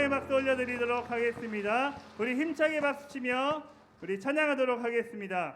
감사의 박수 올려드리도록 하겠습니다. 우리 힘차게 박수치며 우리 찬양하도록 하겠습니다.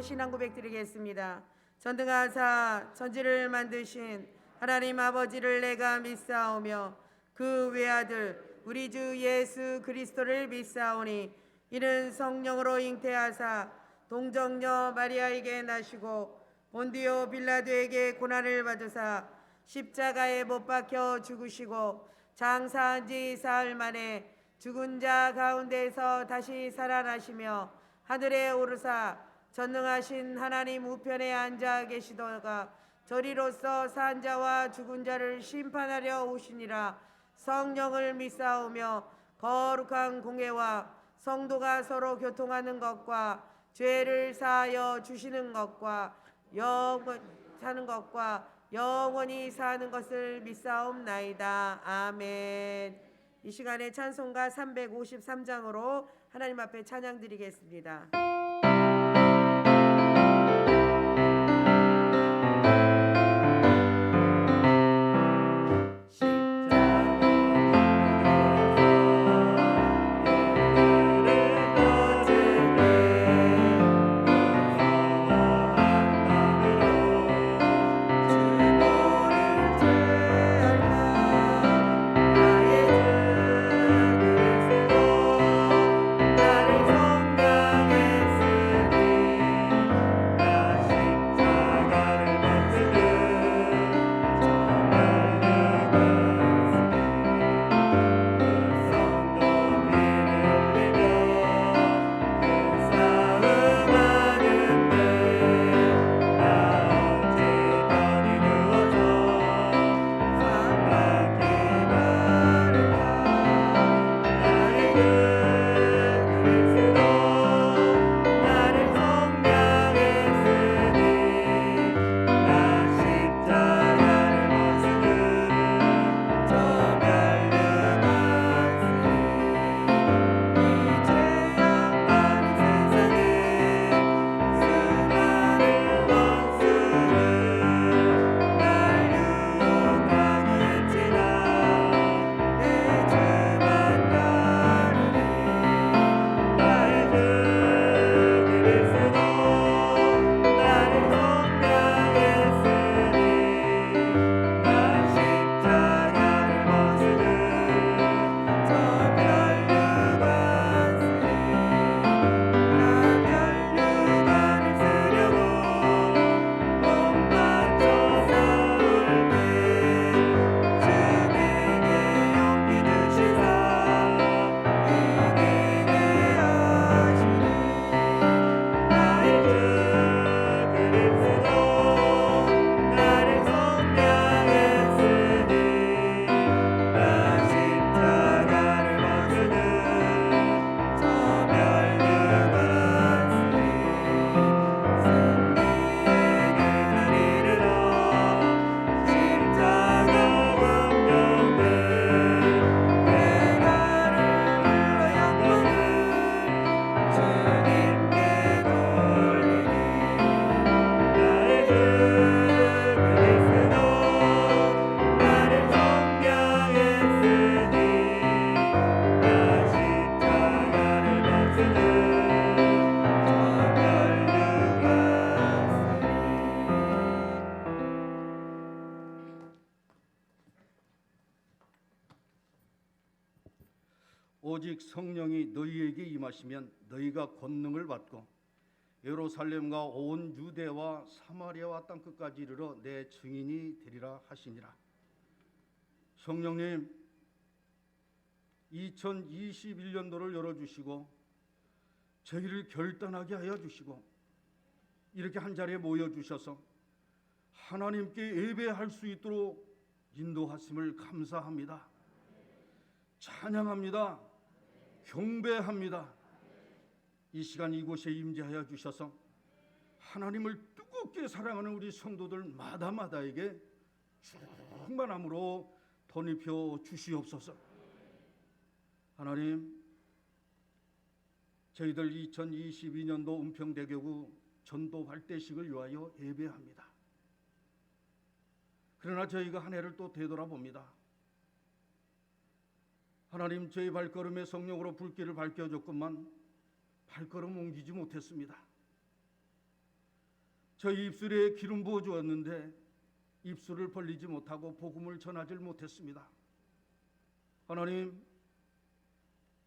신앙 고백 드리겠습니다. 전능하사 천지를 만드신 하나님 아버지를 내가 믿사오며 그 외아들 우리 주 예수 그리스도를 믿사오니 이는 성령으로 잉태하사 동정녀 마리아에게 나시고 본디오 빌라도에게 고난을 받으사 십자가에 못 박혀 죽으시고 장사한 지 사흘 만에 죽은 자 가운데서 다시 살아나시며 하늘에 오르사 전능하신 하나님 우편에 앉아 계시다가 저리로서 산 자와 죽은 자를 심판하려 오시니라. 성령을 믿사오며 거룩한 공회와 성도가 서로 교통하는 것과 죄를 사하여 주시는 것과 영원히 사는 것을 믿사옵나이다. 아멘. 이 시간에 찬송가 353장으로 하나님 앞에 찬양 드리겠습니다. 오직 성령이 너희에게 임하시면 너희가 권능을 받고 예루살렘과 온 유대와 사마리아와 땅끝까지 이르러 내 증인이 되리라 하시니라. 성령님, 2021년도를 열어주시고 저희를 결단하게 하여 주시고 이렇게 한자리에 모여주셔서 하나님께 예배할 수 있도록 인도하심을 감사합니다. 찬양합니다. 경배합니다. 이 시간 이곳에 임재하여 주셔서 하나님을 뜨겁게 사랑하는 우리 성도들 마다마다에게 충만함으로 덧입혀 주시옵소서. 하나님, 저희들 2022년도 은평대교구 전도 발대식을 위하여 예배합니다. 그러나 저희가 한 해를 또 되돌아봅니다. 하나님, 저희 발걸음에 성령으로 불길을 밝혀줬건만 발걸음 옮기지 못했습니다. 저희 입술에 기름 부어 주었는데 입술을 벌리지 못하고 복음을 전하지 못했습니다. 하나님,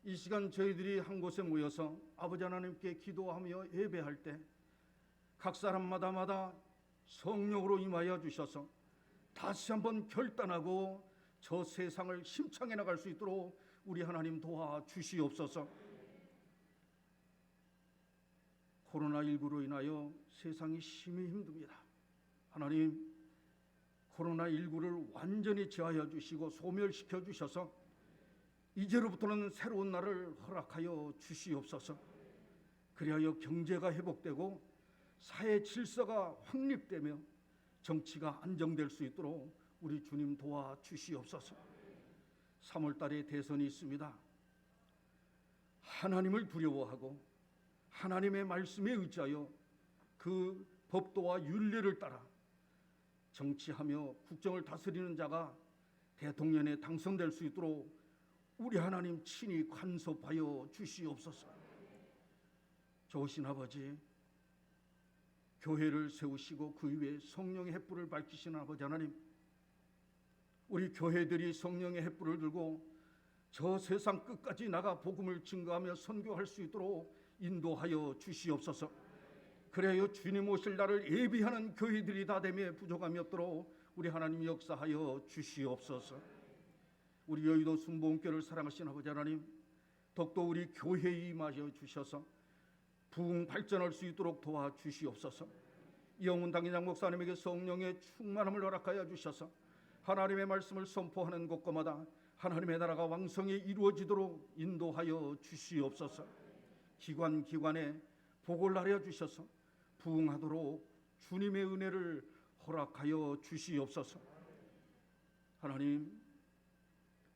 이 시간 저희들이 한 곳에 모여서 아버지 하나님께 기도하며 예배할 때 각 사람마다 성령으로 임하여 주셔서 다시 한번 결단하고 저 세상을 심창해 나갈 수 있도록 우리 하나님 도와주시옵소서. 코로나19로 인하여 세상이 심히 힘듭니다. 하나님, 코로나19를 완전히 제하여 주시고 소멸시켜 주셔서 이제로부터는 새로운 날을 허락하여 주시옵소서. 그리하여 경제가 회복되고 사회 질서가 확립되며 정치가 안정될 수 있도록 우리 주님 도와주시옵소서. 3월 달에 대선이 있습니다. 하나님을 두려워하고 하나님의 말씀에 의지하여 그 법도와 윤리를 따라 정치하며 국정을 다스리는 자가 대통령에 당선될 수 있도록 우리 하나님 친히 간섭하여 주시옵소서. 좋으신 아버지, 교회를 세우시고 그 위에 성령의 횃불을 밝히시는 아버지 하나님, 우리 교회들이 성령의 횃불을 들고 저 세상 끝까지 나가 복음을 증거하며 선교할 수 있도록 인도하여 주시옵소서. 그래야 주님 오실 날을 예비하는 교회들이 다 되며 부족함이 없도록 우리 하나님 역사하여 주시옵소서. 우리 여의도 순복음교회를 사랑하신 아버지 하나님, 더욱더 우리 교회에 임하여 주셔서 부흥 발전할 수 있도록 도와주시옵소서. 이영훈 당회장 목사님에게 성령의 충만함을 허락하여 주셔서 하나님의 말씀을 선포하는 곳곳마다 하나님의 나라가 왕성히 이루어지도록 인도하여 주시옵소서. 기관에 복을 하여 주셔서 부흥하도록 주님의 은혜를 허락하여 주시옵소서. 하나님,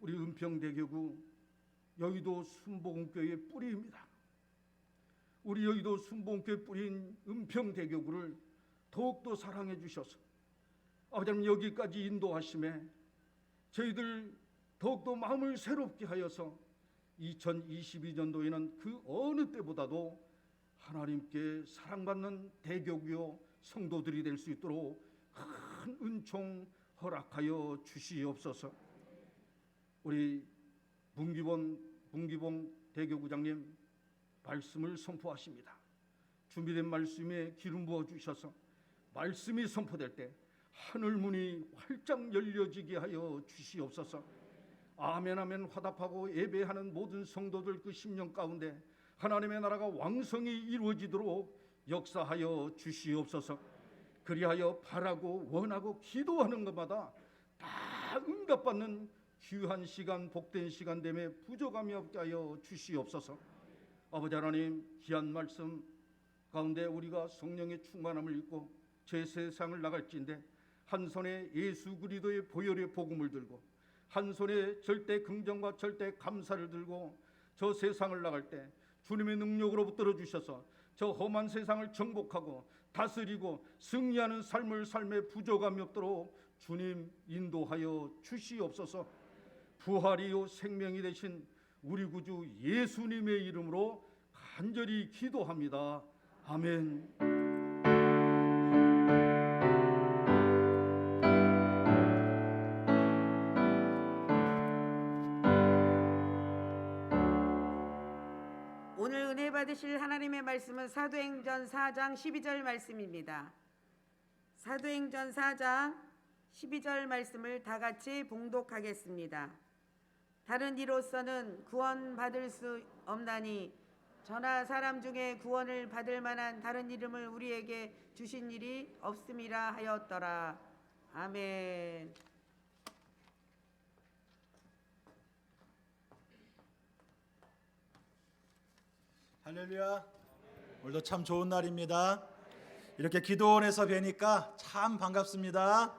우리 은평대교구 여의도 순복음교회의 뿌리입니다. 우리 여의도 순복음교회 뿌린 은평대교구를 더욱더 사랑해 주셔서 아버지 하나님 여기까지 인도하심에 저희들 더욱더 마음을 새롭게 하여서 2022년도에는 그 어느 때보다도 하나님께 사랑받는 대교구요 성도들이 될 수 있도록 큰 은총 허락하여 주시옵소서. 우리 문기봉 대교구장님 말씀을 선포하십니다. 준비된 말씀에 기름 부어 주셔서 말씀이 선포될 때 하늘 문이 활짝 열려지게 하여 주시옵소서. 아멘 아멘 화답하고 예배하는 모든 성도들 그 심령 가운데 하나님의 나라가 왕성히 이루어지도록 역사하여 주시옵소서. 그리하여 바라고 원하고 기도하는 것마다 다 응답받는 귀한 시간, 복된 시간 되매 부족함이 없게 하여 주시옵소서. 아버지 하나님, 귀한 말씀 가운데 우리가 성령의 충만함을 입고 제 세상을 나갈지인데 한 손에 예수 그리스도의 보혈의 복음을 들고 한 손에 절대 긍정과 절대 감사를 들고 저 세상을 나갈 때 주님의 능력으로 붙들어 주셔서 저 험한 세상을 정복하고 다스리고 승리하는 삶을 삶에 부족함이 없도록 주님 인도하여 주시옵소서. 부활이요 생명이 되신 우리 구주 예수님의 이름으로 간절히 기도합니다. 아멘. 오늘 은혜 받으실 하나님의 말씀은 사도행전 4장 12절 말씀입니다. 사도행전 4장 12절 말씀을 다 같이 봉독하겠습니다. 다른 이로서는 구원받을 수 없나니 저나 사람 중에 구원을 받을 만한 다른 이름을 우리에게 주신 일이 없음이라 하였더라. 아멘. 할렐루야. 오늘도 참 좋은 날입니다. 이렇게 기도원에서 뵈니까 참 반갑습니다.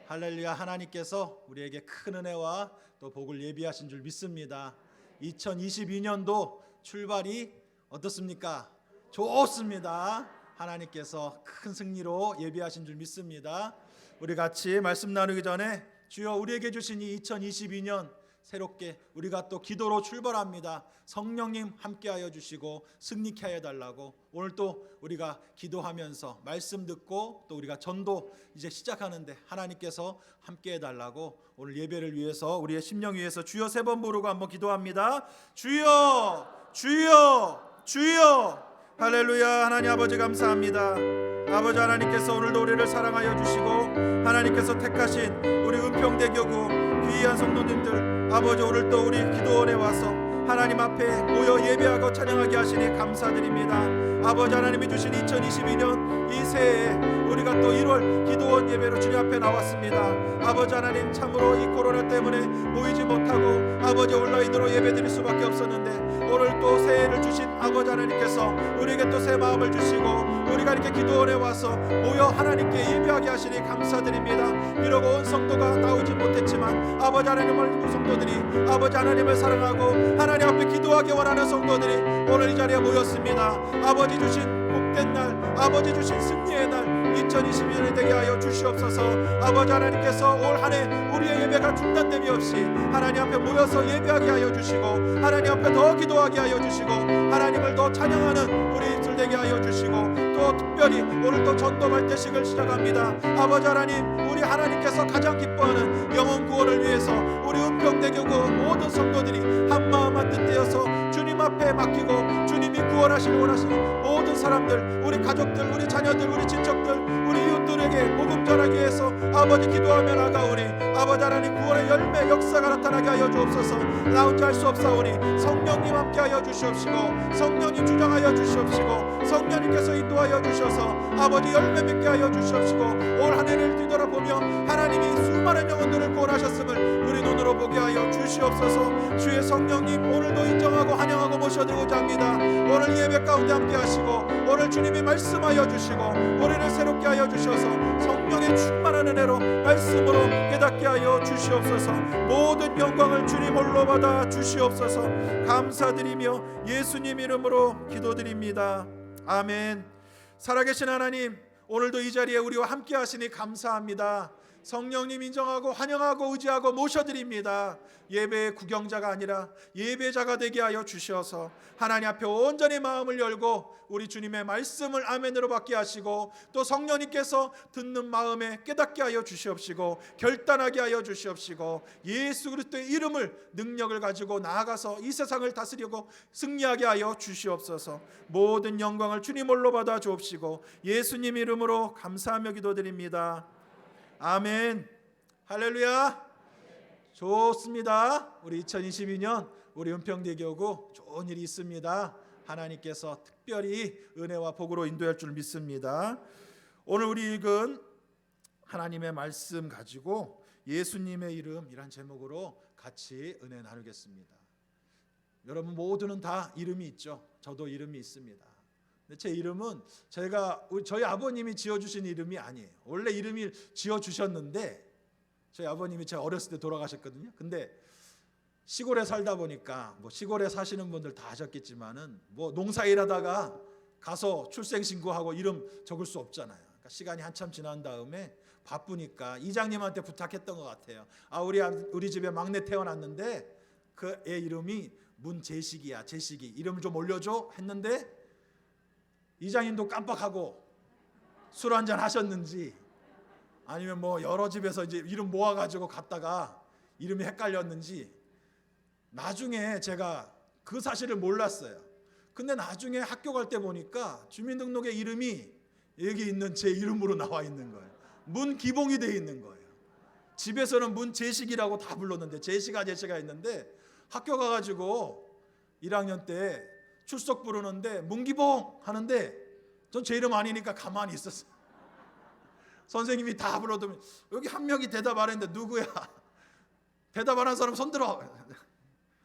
할렐루야. 하나님께서 우리에게 큰 은혜와 또 복을 예비하신 줄 믿습니다. 2022년도 출발이 어떻습니까? 좋습니다. 하나님께서 큰 승리로 예비하신 줄 믿습니다. 우리 같이 말씀 나누기 전에 주여 우리에게 주신 이 2022년 새롭게 우리가 또 기도로 출발합니다. 성령님 함께하여 주시고 승리케 하여 달라고 오늘 또 우리가 기도하면서 말씀 듣고 또 우리가 전도 이제 시작하는데 하나님께서 함께해 달라고 오늘 예배를 위해서 우리의 심령 위해서 주여 3번 부르고 한번 기도합니다. 주여 주여 주여. 할렐루야. 하나님 아버지 감사합니다. 아버지 하나님께서 오늘도 우리를 사랑하여 주시고 하나님께서 택하신 우리 은평대교구 귀한 성도님들 아버지 오늘 또 우리 기도원에 와서 하나님 앞에 모여 예배하고 찬양하게 하시니 감사드립니다. 아버지 하나님이 주신 2022년 이 새해에 우리가 또 1월 기도원 예배로 주님 앞에 나왔습니다. 아버지 하나님 참으로 이 코로나 때문에 모이지 못하고 아버지 온라인으로 예배드릴 수밖에 없었는데 오늘 또 새해를 주신 아버지 하나님께서 우리에게 또 새 마음을 주시고 우리가 이렇게 기도원에 와서 모여 하나님께 예배하게 하시니 감사드립니다. 비록 온 성도가 나오지 못했지만 아버지 하나님을 성도들이 아버지 하나님을 사랑하고 하나님 앞에 기도하기 원하는 성도들이 오늘 이 자리에 모였습니다. 아버지 주신 복된 날 아버지 주신 승리의 날 2022년이 되게 하여 주시옵소서. 아버지 하나님께서 올 한 해 우리의 예배가 중단됨이 없이 하나님 앞에 모여서 예배하게 하여 주시고 하나님 앞에 더 기도하게 하여 주시고 하나님을 더 찬양하는 우리 입술 되게 하여 주시고 또 특별히 오늘 또 전도 발대식을 시작합니다. 아버지 하나님 우리 하나님께서 가장 기뻐하는 영혼 구원을 위해서 우리 은평대교구 모든 성도들이 한마음 한뜻 되어서 주님 앞에 맡기고 주님이 구원하시길 원하시는 모든 사람들 우리 가족들 우리 자녀들 우리 친척들 우리 이웃들에게 복음 전하기 위해서 아버지 기도하며 나가오니 아버지 하나님 구원의 열매 역사가 나타나게 하여 주옵소서. 나 혼자 할 수 없사오니 성령님 함께 하여 주시옵시고 성령님 주장하여 주시옵시고 성령님께서 인도하여 주셔서 아버지 열매 맺게 하여 주시옵시고 올 한 해를 뒤돌아보며 하나님이 수많은 영혼들을 구원하셨음을 우리 눈으로 보게 하여 주시옵소서. 주의 성령님 오늘도 인정하고 환영하고 모셔드리고자 합니다. 오늘 예배 가운데 함께 하시고 오늘 주님이 말씀하여 주시고 우리를 새롭게 하여 주셔서 성령의 충만한 은혜로 말씀으로 깨닫게 하여 주시옵소서. 모든 영광을 주님 홀로 받아 주시옵소서. 감사드리며 예수님 이름으로 기도드립니다. 아멘. 살아계신 하나님 오늘도 이 자리에 우리와 함께 하시니 감사합니다. 성령님 인정하고 환영하고 의지하고 모셔드립니다. 예배의 구경자가 아니라 예배자가 되게 하여 주셔서 하나님 앞에 온전히 마음을 열고 우리 주님의 말씀을 아멘으로 받게 하시고 또 성령님께서 듣는 마음에 깨닫게 하여 주시옵시고 결단하게 하여 주시옵시고 예수 그리스도의 이름을 능력을 가지고 나아가서 이 세상을 다스리고 승리하게 하여 주시옵소서. 모든 영광을 주님 홀로 받아 주옵시고 예수님 이름으로 감사하며 기도드립니다. 아멘. 할렐루야. 좋습니다. 우리 2022년 우리 은평대교구 좋은 일이 있습니다. 하나님께서 특별히 은혜와 복으로 인도할 줄 믿습니다. 오늘 우리 읽은 하나님의 말씀 가지고 예수님의 이름이란 제목으로 같이 은혜 나누겠습니다. 여러분 모두는 다 이름이 있죠. 저도 이름이 있습니다. 제 이름은 저희 아버님이 지어주신 이름이 아니에요. 원래 이름을 지어주셨는데 저희 아버님이 제가 어렸을 때 돌아가셨거든요. 근데 시골에 살다 보니까 뭐 시골에 사시는 분들 다 아셨겠지만은 뭐 농사일하다가 가서 출생신고하고 이름 적을 수 없잖아요. 그러니까 시간이 한참 지난 다음에 바쁘니까 이장님한테 부탁했던 것 같아요. 우리 집에 막내 태어났는데 그 애 이름이 문재식이야. 재식이 이름을 좀 올려줘 했는데 이장님도 깜빡하고 술 한잔 하셨는지 아니면 뭐 여러 집에서 이제 이름 모아가지고 갔다가 이름이 헷갈렸는지 나중에 제가 그 사실을 몰랐어요. 근데 나중에 학교 갈 때 보니까 주민등록에 이름이 여기 있는 제 이름으로 나와 있는 거예요. 문기봉이 돼 있는 거예요. 집에서는 문재식이라고 다 불렀는데 재식아 있는데 학교 가가지고 1학년 때 출석 부르는데 문기봉 하는데 전 제 이름 아니니까 가만히 있었어요. 선생님이 다 불러도 여기 한 명이 대답 안 했는데 누구야? 대답 안 한 사람 손 들어.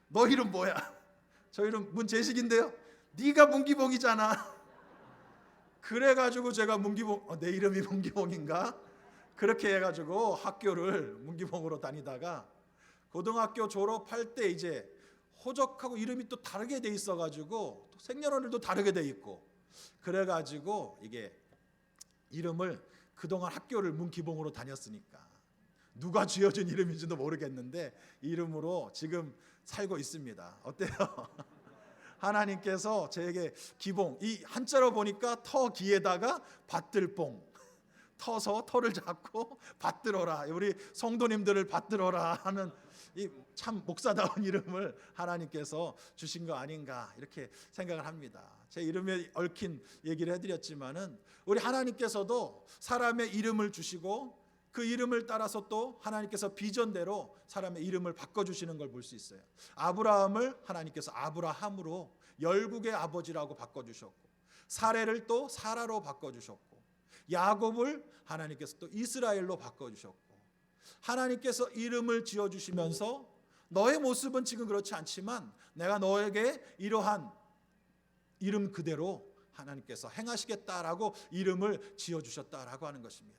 너 이름 뭐야? 저 이름 문재식인데요. 네가 문기봉이잖아. 그래가지고 제가 내 이름이 문기봉인가? 그렇게 해가지고 학교를 문기봉으로 다니다가 고등학교 졸업할 때 이제 호적하고 이름이 또 다르게 돼 있어가지고 또 생년월일도 다르게 돼 있고 그래가지고 이게 이름을 그동안 학교를 문기봉으로 다녔으니까 누가 지어준 이름인지도 모르겠는데 이 이름으로 지금 살고 있습니다. 어때요? 하나님께서 저에게 기봉, 이 한자로 보니까 터기에다가 받들봉, 터서 터를 잡고 받들어라, 우리 성도님들을 받들어라 하는 이 참 목사다운 이름을 하나님께서 주신 거 아닌가 이렇게 생각을 합니다. 제 이름에 얽힌 얘기를 해드렸지만은 우리 하나님께서도 사람의 이름을 주시고 그 이름을 따라서 또 하나님께서 비전대로 사람의 이름을 바꿔주시는 걸 볼 수 있어요. 아브라함을 하나님께서 아브라함으로 열국의 아버지라고 바꿔주셨고, 사레를 또 사라로 바꿔주셨고, 야곱을 하나님께서 또 이스라엘로 바꿔주셨고, 하나님께서 이름을 지어주시면서 너의 모습은 지금 그렇지 않지만 내가 너에게 이러한 이름 그대로 하나님께서 행하시겠다라고 이름을 지어주셨다라고 하는 것입니다.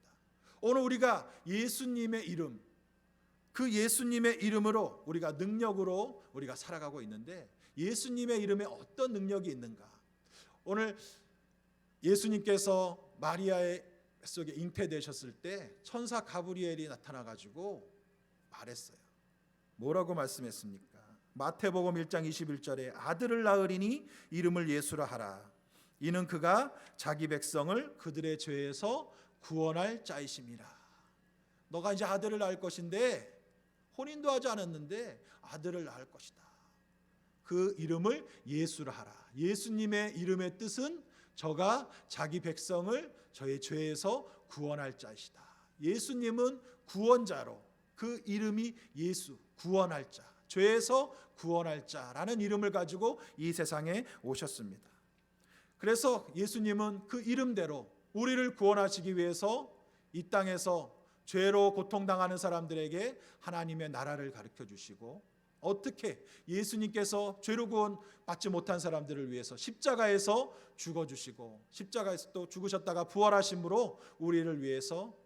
오늘 우리가 예수님의 이름, 그 예수님의 이름으로 우리가 능력으로 우리가 살아가고 있는데 예수님의 이름에 어떤 능력이 있는가? 오늘 예수님께서 마리아의 속에 잉태되셨을 때 천사 가브리엘이 나타나 가지고 말했어요. 뭐라고 말씀했습니까? 마태복음 1장 21절에 아들을 낳으리니 이름을 예수라 하라. 이는 그가 자기 백성을 그들의 죄에서 구원할 자이심이라. 너가 이제 아들을 낳을 것인데 혼인도 하지 않았는데 아들을 낳을 것이다. 그 이름을 예수라 하라. 예수님의 이름의 뜻은 저가 자기 백성을 저의 죄에서 구원할 자이시다. 예수님은 구원자로, 그 이름이 예수, 구원할 자, 죄에서 구원할 자라는 이름을 가지고 이 세상에 오셨습니다. 그래서 예수님은 그 이름대로 우리를 구원하시기 위해서 이 땅에서 죄로 고통당하는 사람들에게 하나님의 나라를 가르쳐 주시고, 어떻게 예수님께서 죄로 구원받지 못한 사람들을 위해서 십자가에서 죽어주시고 십자가에서 또 죽으셨다가 부활하심으로 우리를 위해서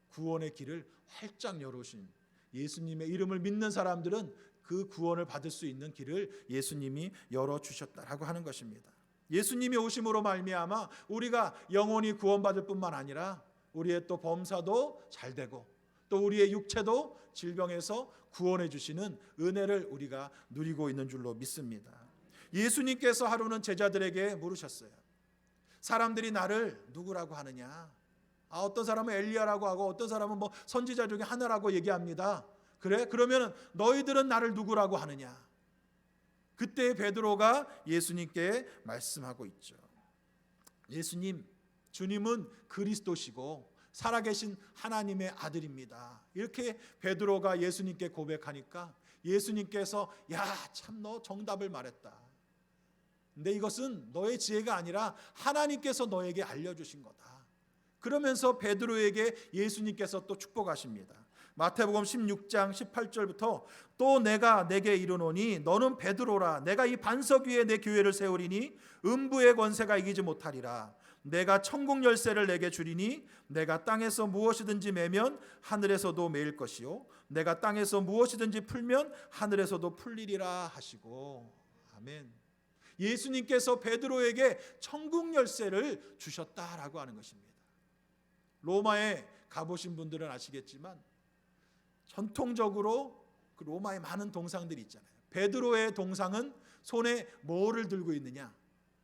구원의 길을 활짝 열어주신 예수님의 이름을 믿는 사람들은 그 구원을 받을 수 있는 길을 예수님이 열어주셨다라고 하는 것입니다. 예수님이 오심으로 말미암아 우리가 영원히 구원받을 뿐만 아니라 우리의 또 범사도 잘 되고 또 우리의 육체도 질병에서 구원해 주시는 은혜를 우리가 누리고 있는 줄로 믿습니다. 예수님께서 하루는 제자들에게 물으셨어요. 사람들이 나를 누구라고 하느냐? 어떤 사람은 엘리야라고 하고 어떤 사람은 뭐 선지자 중에 하나라고 얘기합니다. 그래? 그러면 너희들은 나를 누구라고 하느냐? 그때 베드로가 예수님께 말씀하고 있죠. 예수님, 주님은 그리스도시고 살아계신 하나님의 아들입니다. 이렇게 베드로가 예수님께 고백하니까 예수님께서 야, 참 너 정답을 말했다. 근데 이것은 너의 지혜가 아니라 하나님께서 너에게 알려주신 거다. 그러면서 베드로에게 예수님께서 또 축복하십니다. 마태복음 16장 18절부터 또 내가 내게 이르노니 너는 베드로라. 내가 이 반석 위에 내 교회를 세우리니 음부의 권세가 이기지 못하리라. 내가 천국 열쇠를 내게 주리니 내가 땅에서 무엇이든지 매면 하늘에서도 매일 것이요 내가 땅에서 무엇이든지 풀면 하늘에서도 풀리리라 하시고. 아멘. 예수님께서 베드로에게 천국 열쇠를 주셨다라고 하는 것입니다. 로마에 가보신 분들은 아시겠지만 전통적으로 그 로마에 많은 동상들이 있잖아요. 베드로의 동상은 손에 뭐를 들고 있느냐?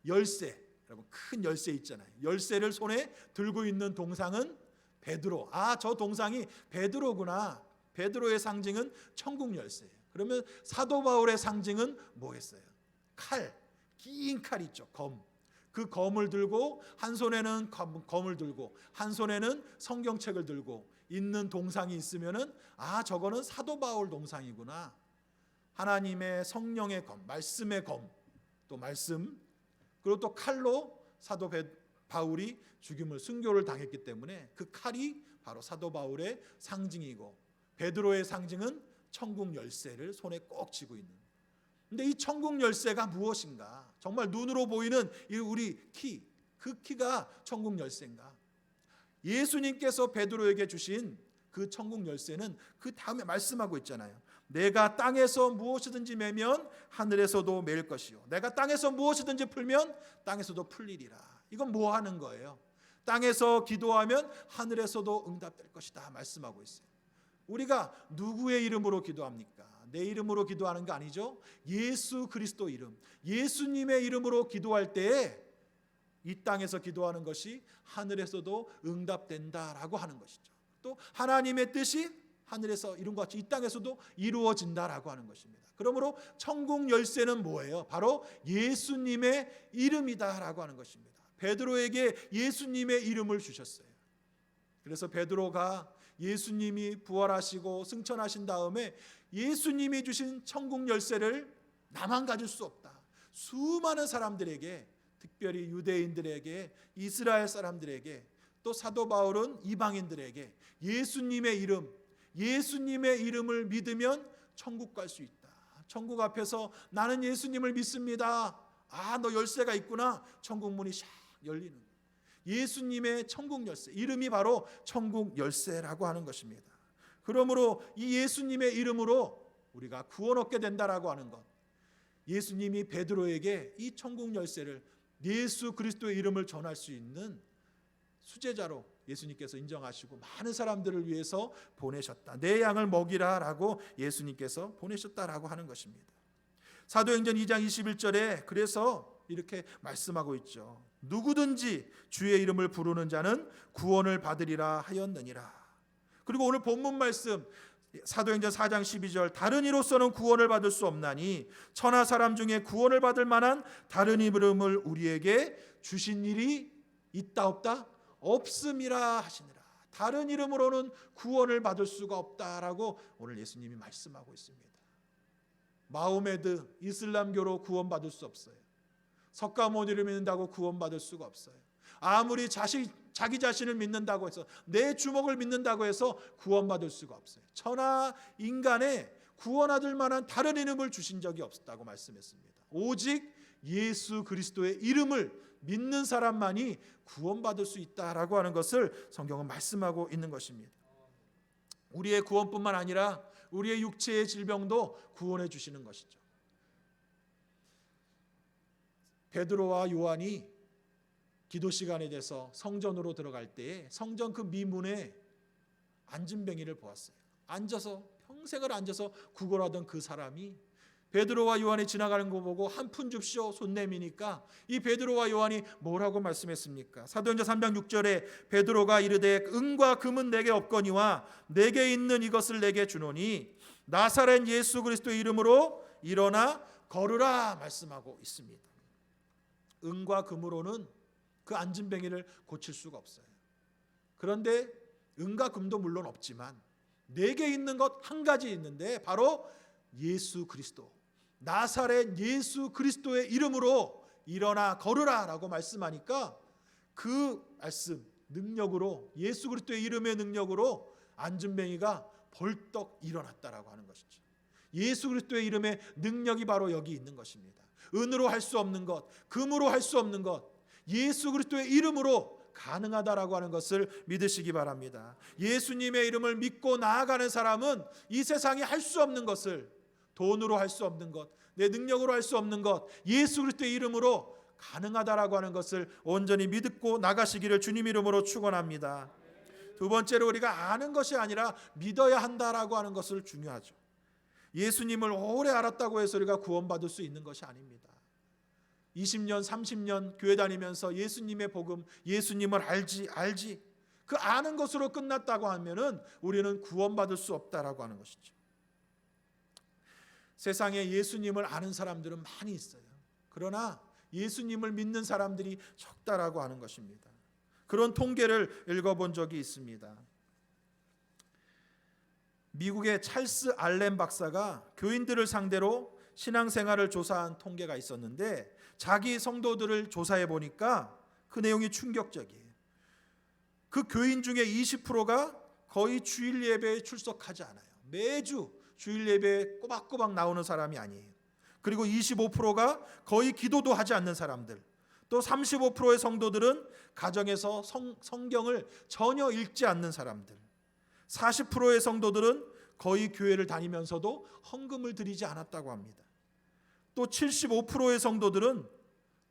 열쇠. 여러분 큰 열쇠 있잖아요. 열쇠를 손에 들고 있는 동상은 베드로. 저 동상이 베드로구나. 베드로의 상징은 천국 열쇠예요. 그러면 사도 바울의 상징은 뭐겠어요? 칼, 긴 칼 있죠. 검. 그 검을 들고 한 손에는 검을 들고 한 손에는 성경책을 들고 있는 동상이 있으면은 저거는 사도 바울 동상이구나. 하나님의 성령의 검, 말씀의 검, 또 말씀, 그리고 또 칼로 사도 바울이 죽임을 순교를 당했기 때문에 그 칼이 바로 사도 바울의 상징이고 베드로의 상징은 천국 열쇠를 손에 꼭 쥐고 있는. 근데 이 천국 열쇠가 무엇인가? 정말 눈으로 보이는 이 우리 키, 그 키가 천국 열쇠인가? 예수님께서 베드로에게 주신 그 천국 열쇠는 그 다음에 말씀하고 있잖아요. 내가 땅에서 무엇이든지 매면 하늘에서도 매일 것이요 내가 땅에서 무엇이든지 풀면 땅에서도 풀리리라. 이건 뭐 하는 거예요? 땅에서 기도하면 하늘에서도 응답될 것이다 말씀하고 있어요. 우리가 누구의 이름으로 기도합니까? 내 이름으로 기도하는 거 아니죠? 예수 그리스도 이름, 예수님의 이름으로 기도할 때에 이 땅에서 기도하는 것이 하늘에서도 응답된다라고 하는 것이죠. 또 하나님의 뜻이 하늘에서 이룬 것 같이 이 땅에서도 이루어진다라고 하는 것입니다. 그러므로 천국 열쇠는 뭐예요? 바로 예수님의 이름이다라고 하는 것입니다. 베드로에게 예수님의 이름을 주셨어요. 그래서 베드로가 예수님이 부활하시고 승천하신 다음에 예수님이 주신 천국 열쇠를 나만 가질 수 없다. 수많은 사람들에게, 특별히 유대인들에게, 이스라엘 사람들에게, 또 사도 바울은 이방인들에게 예수님의 이름을 믿으면 천국 갈 수 있다. 천국 앞에서 나는 예수님을 믿습니다. 아, 너 열쇠가 있구나. 천국 문이 샥 열리는 거예요. 예수님의 천국 열쇠, 이름이 바로 천국 열쇠라고 하는 것입니다. 그러므로 이 예수님의 이름으로 우리가 구원 얻게 된다라고 하는 것, 예수님이 베드로에게 이 천국 열쇠를, 예수 그리스도의 이름을 전할 수 있는 수제자로 예수님께서 인정하시고 많은 사람들을 위해서 보내셨다. 내 양을 먹이라라고 예수님께서 보내셨다라고 하는 것입니다. 사도행전 2장 21절에 그래서 이렇게 말씀하고 있죠. 누구든지 주의 이름을 부르는 자는 구원을 받으리라 하였느니라. 그리고 오늘 본문 말씀 사도행전 4장 12절, 다른 이로서는 구원을 받을 수 없나니 천하 사람 중에 구원을 받을 만한 다른 이름을 우리에게 주신 일이 있다 없다? 없음이라 하시니라. 다른 이름으로는 구원을 받을 수가 없다라고 오늘 예수님이 말씀하고 있습니다. 마호메드 이슬람교로 구원받을 수 없어요. 석가모니를 믿는다고 구원받을 수가 없어요. 아무리 자기 자신을 믿는다고 해서, 내 주먹을 믿는다고 해서 구원받을 수가 없어요. 천하 인간에 구원받을 만한 다른 이름을 주신 적이 없었다고 말씀했습니다. 오직 예수 그리스도의 이름을 믿는 사람만이 구원받을 수 있다라고 하는 것을 성경은 말씀하고 있는 것입니다. 우리의 구원뿐만 아니라 우리의 육체의 질병도 구원해 주시는 것이죠. 베드로와 요한이 기도 시간에 돼서 성전으로 들어갈 때에 성전 그 미문에 안진뱅이를 보았어요. 평생을 앉아서 구걸하던 그 사람이 베드로와 요한이 지나가는 거 보고 한 푼 줍시오 손 내미니까 이 베드로와 요한이 뭐라고 말씀했습니까? 사도행전 3장 6절에 베드로가 이르되 은과 금은 내게 없거니와 내게 있는 이것을 내게 주노니 나사렛 예수 그리스도의 이름으로 일어나 걸으라 말씀하고 있습니다. 은과 금으로는 그 안진뱅이를 고칠 수가 없어요. 그런데 은과 금도 물론 없지만 내게 있는 것 한 가지 있는데 바로 예수 그리스도, 나사렛 예수 그리스도의 이름으로 일어나 걸으라 라고 말씀하니까 그 말씀 능력으로, 예수 그리스도의 이름의 능력으로 안진뱅이가 벌떡 일어났다라고 하는 것이죠. 예수 그리스도의 이름의 능력이 바로 여기 있는 것입니다. 은으로 할 수 없는 것, 금으로 할 수 없는 것, 예수 그리스도의 이름으로 가능하다라고 하는 것을 믿으시기 바랍니다. 예수님의 이름을 믿고 나아가는 사람은 이 세상에 할 수 없는 것을, 돈으로 할 수 없는 것, 내 능력으로 할 수 없는 것, 예수 그리스도의 이름으로 가능하다라고 하는 것을 온전히 믿고 나가시기를 주님 이름으로 축원합니다. 두 번째로 우리가 아는 것이 아니라 믿어야 한다라고 하는 것을 중요하죠. 예수님을 오래 알았다고 해서 우리가 구원받을 수 있는 것이 아닙니다. 20년, 30년 교회 다니면서 예수님의 복음, 예수님을 알지 그 아는 것으로 끝났다고 하면은 우리는 구원받을 수 없다라고 하는 것이죠. 세상에 예수님을 아는 사람들은 많이 있어요. 그러나 예수님을 믿는 사람들이 적다라고 하는 것입니다. 그런 통계를 읽어본 적이 있습니다. 미국의 찰스 알렌 박사가 교인들을 상대로 신앙생활을 조사한 통계가 있었는데 자기 성도들을 조사해 보니까 그 내용이 충격적이에요. 그 교인 중에 20%가 거의 주일 예배에 출석하지 않아요. 매주 주일 예배에 꼬박꼬박 나오는 사람이 아니에요. 그리고 25%가 거의 기도도 하지 않는 사람들, 또 35%의 성도들은 가정에서 성경을 전혀 읽지 않는 사람들, 40%의 성도들은 거의 교회를 다니면서도 헌금을 드리지 않았다고 합니다. 또 75%의 성도들은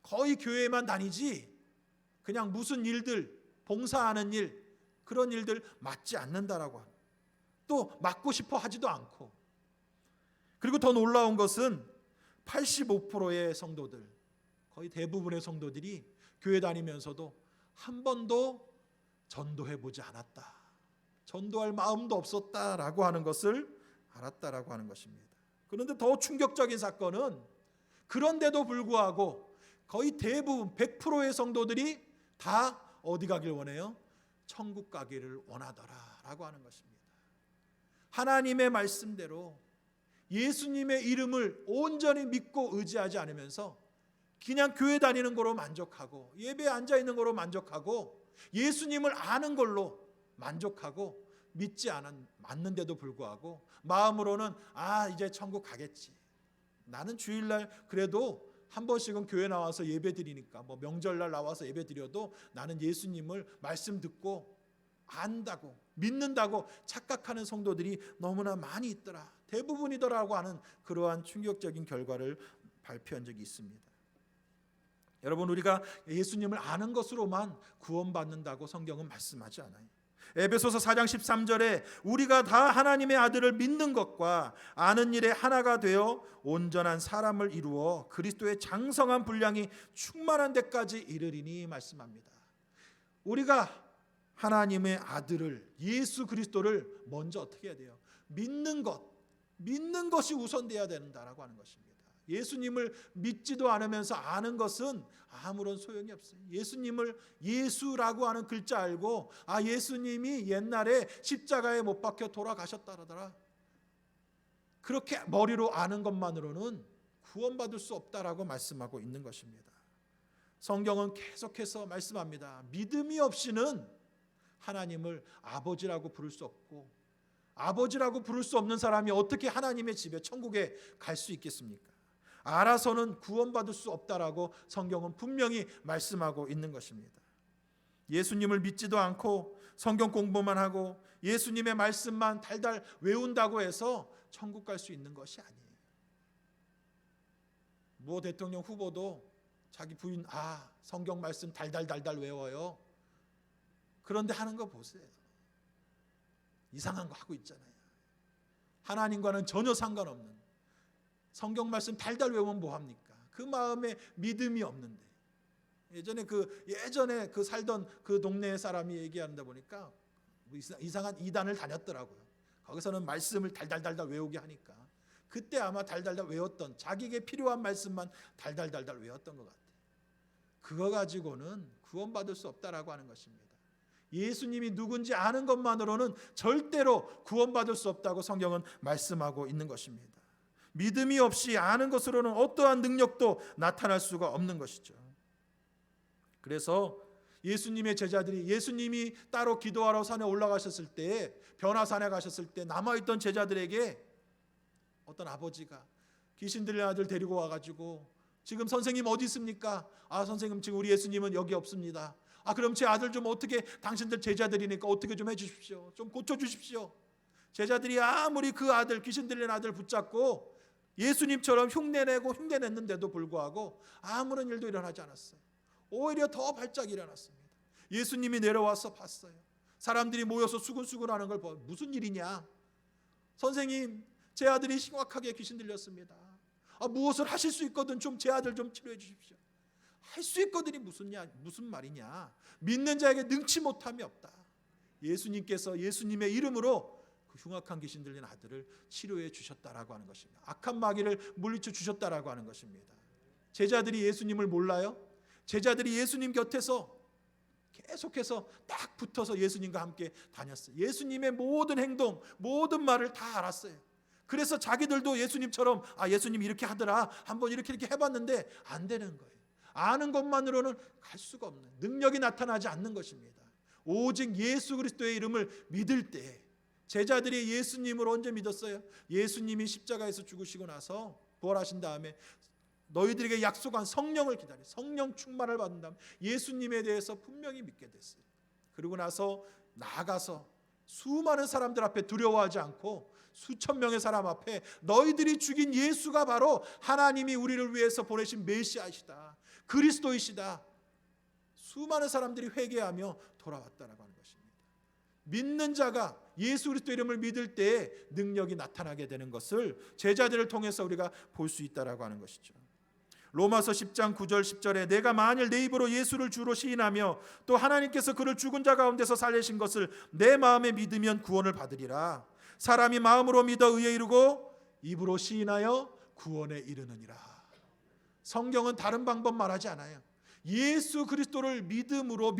거의 교회만 다니지 그냥 무슨 일들, 봉사하는 일, 그런 일들 맡지 않는다라고 합니다. 또 맡고 싶어 하지도 않고, 그리고 더 놀라운 것은 85%의 성도들, 거의 대부분의 성도들이 교회 다니면서도 한 번도 전도해 보지 않았다, 전도할 마음도 없었다라고 하는 것을 알았다라고 하는 것입니다. 그런데 더 충격적인 사건은, 그런데도 불구하고 거의 대부분 100%의 성도들이 다 어디 가길 원해요? 천국 가기를 원하더라라고 하는 것입니다. 하나님의 말씀대로 예수님의 이름을 온전히 믿고 의지하지 않으면서 그냥 교회 다니는 거로 만족하고, 예배에 앉아 있는 거로 만족하고, 예수님을 아는 걸로 만족하고, 믿지 않는데도 불구하고 마음으로는 이제 천국 가겠지, 나는 주일날 그래도 한 번씩은 교회 나와서 예배 드리니까, 뭐 명절날 나와서 예배 드려도 나는 예수님을 말씀 듣고 안다고 믿는다고 착각하는 성도들이 너무나 많이 있더라, 대부분이더라고 하는 그러한 충격적인 결과를 발표한 적이 있습니다. 여러분, 우리가 예수님을 아는 것으로만 구원받는다고 성경은 말씀하지 않아요. 에베소서 4장 13절에 우리가 다 하나님의 아들을 믿는 것과 아는 일에 하나가 되어 온전한 사람을 이루어 그리스도의 장성한 분량이 충만한 데까지 이르리니 말씀합니다. 우리가 하나님의 아들을, 예수 그리스도를 먼저 어떻게 해야 돼요? 믿는 것이 우선돼야 된다라고 하는 것입니다. 예수님을 믿지도 않으면서 아는 것은 아무런 소용이 없어요. 예수님을 예수라고 하는 글자 알고, 예수님이 옛날에 십자가에 못 박혀 돌아가셨다더라, 그렇게 머리로 아는 것만으로는 구원받을 수 없다라고 말씀하고 있는 것입니다. 성경은 계속해서 말씀합니다. 믿음이 없이는 하나님을 아버지라고 부를 수 없고, 아버지라고 부를 수 없는 사람이 어떻게 하나님의 집에, 천국에 갈 수 있겠습니까? 알아서는 구원받을 수 없다라고 성경은 분명히 말씀하고 있는 것입니다. 예수님을 믿지도 않고 성경 공부만 하고 예수님의 말씀만 달달 외운다고 해서 천국 갈 수 있는 것이 아니에요. 모 대통령 후보도 자기 부인 성경 말씀 달달달달 외워요. 그런데 하는 거 보세요. 이상한 거 하고 있잖아요. 하나님과는 전혀 상관없는 성경 말씀 달달 외우면 뭐합니까? 그 마음에 믿음이 없는데. 예전에 그 살던 그 동네 사람이 얘기하는다 보니까 이상한 이단을 다녔더라고요. 거기서는 말씀을 달달달달 외우게 하니까 그때 아마 달달달 외웠던, 자기에게 필요한 말씀만 달달달달 외웠던 것 같아요. 그거 가지고는 구원받을 수 없다라고 하는 것입니다. 예수님이 누군지 아는 것만으로는 절대로 구원받을 수 없다고 성경은 말씀하고 있는 것입니다. 믿음이 없이 아는 것으로는 어떠한 능력도 나타날 수가 없는 것이죠. 그래서 예수님의 제자들이, 예수님이 따로 기도하러 산에 올라가셨을 때, 변화산에 가셨을 때 남아있던 제자들에게 어떤 아버지가 귀신 들린 아들 데리고 와가지고, 지금 선생님 어디 있습니까? 선생님 지금 우리 예수님은 여기 없습니다. 그럼 제 아들 좀 어떻게, 당신들 제자들이니까 어떻게 좀 해주십시오. 좀 고쳐주십시오. 제자들이 아무리 그 아들, 귀신 들린 아들 붙잡고 예수님처럼 흉내냈는데도 불구하고 아무런 일도 일어나지 않았어요. 오히려 더 발작이 일어났습니다. 예수님이 내려와서 봤어요. 사람들이 모여서 수군수군하는 걸 보고, 무슨 일이냐? 선생님, 제 아들이 심각하게 귀신 들렸습니다. 무엇을 하실 수 있거든 좀 제 아들 좀 치료해 주십시오. 할 수 있거든이 무슨 말이냐? 믿는 자에게 능치 못함이 없다. 예수님께서 예수님의 이름으로 그 흉악한 귀신 들린 아들을 치료해 주셨다라고 하는 것입니다. 악한 마귀를 물리쳐 주셨다라고 하는 것입니다. 제자들이 예수님을 몰라요? 제자들이 예수님 곁에서 계속해서 딱 붙어서 예수님과 함께 다녔어요. 예수님의 모든 행동, 모든 말을 다 알았어요. 그래서 자기들도 예수님처럼 예수님 이렇게 하더라, 한번 이렇게 해봤는데 안 되는 거예요. 아는 것만으로는 갈 수가 없는, 능력이 나타나지 않는 것입니다. 오직 예수 그리스도의 이름을 믿을 때, 제자들이 예수님을 언제 믿었어요? 예수님이 십자가에서 죽으시고 나서 부활하신 다음에 너희들에게 약속한 성령을 기다려, 성령 충만을 받은 다음 예수님에 대해서 분명히 믿게 됐어요. 그리고 나서 나아가서 수많은 사람들 앞에 두려워하지 않고 수천 명의 사람 앞에 너희들이 죽인 예수가 바로 하나님이 우리를 위해서 보내신 메시아이시다, 그리스도이시다, 수많은 사람들이 회개하며 돌아왔다라고 하는 것입니다. 믿는 자가 예수 그리스도 이름을 믿을 때에 능력이 나타나게 되는 것을 제자들을 통해서 우리가 볼 수 있다라고 하는 것이죠. 로마서 10장 9절 10절에 내가 만일 내 입으로 예수를 주로 시인하며 또 하나님께서 그를 죽은 자 가운데서 살리신 것을 내 마음에 믿으면 구원을 받으리라. 사람이 마음으로 믿어 의에 이르고 입으로 시인하여 구원에 이르느니라. 성경은 다른 방법 말하지 않아요. 예수 그리스도를 믿음으로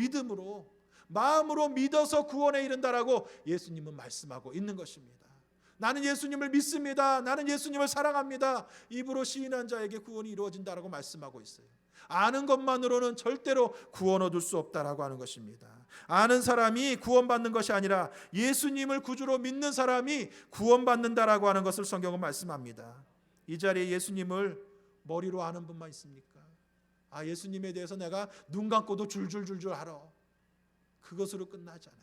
마음으로 믿어서 구원에 이른다라고 예수님은 말씀하고 있는 것입니다. 나는 예수님을 믿습니다. 나는 예수님을 사랑합니다. 입으로 시인한 자에게 구원이 이루어진다라고 말씀하고 있어요. 아는 것만으로는 절대로 구원 얻을 수 없다라고 하는 것입니다. 아는 사람이 구원받는 것이 아니라 예수님을 구주로 믿는 사람이 구원받는다라고 하는 것을 성경은 말씀합니다. 이 자리에 예수님을 머리로 아는 분만 있습니까? 예수님에 대해서 내가 눈 감고도 줄줄줄줄 알아. 그것으로 끝나지 않아요.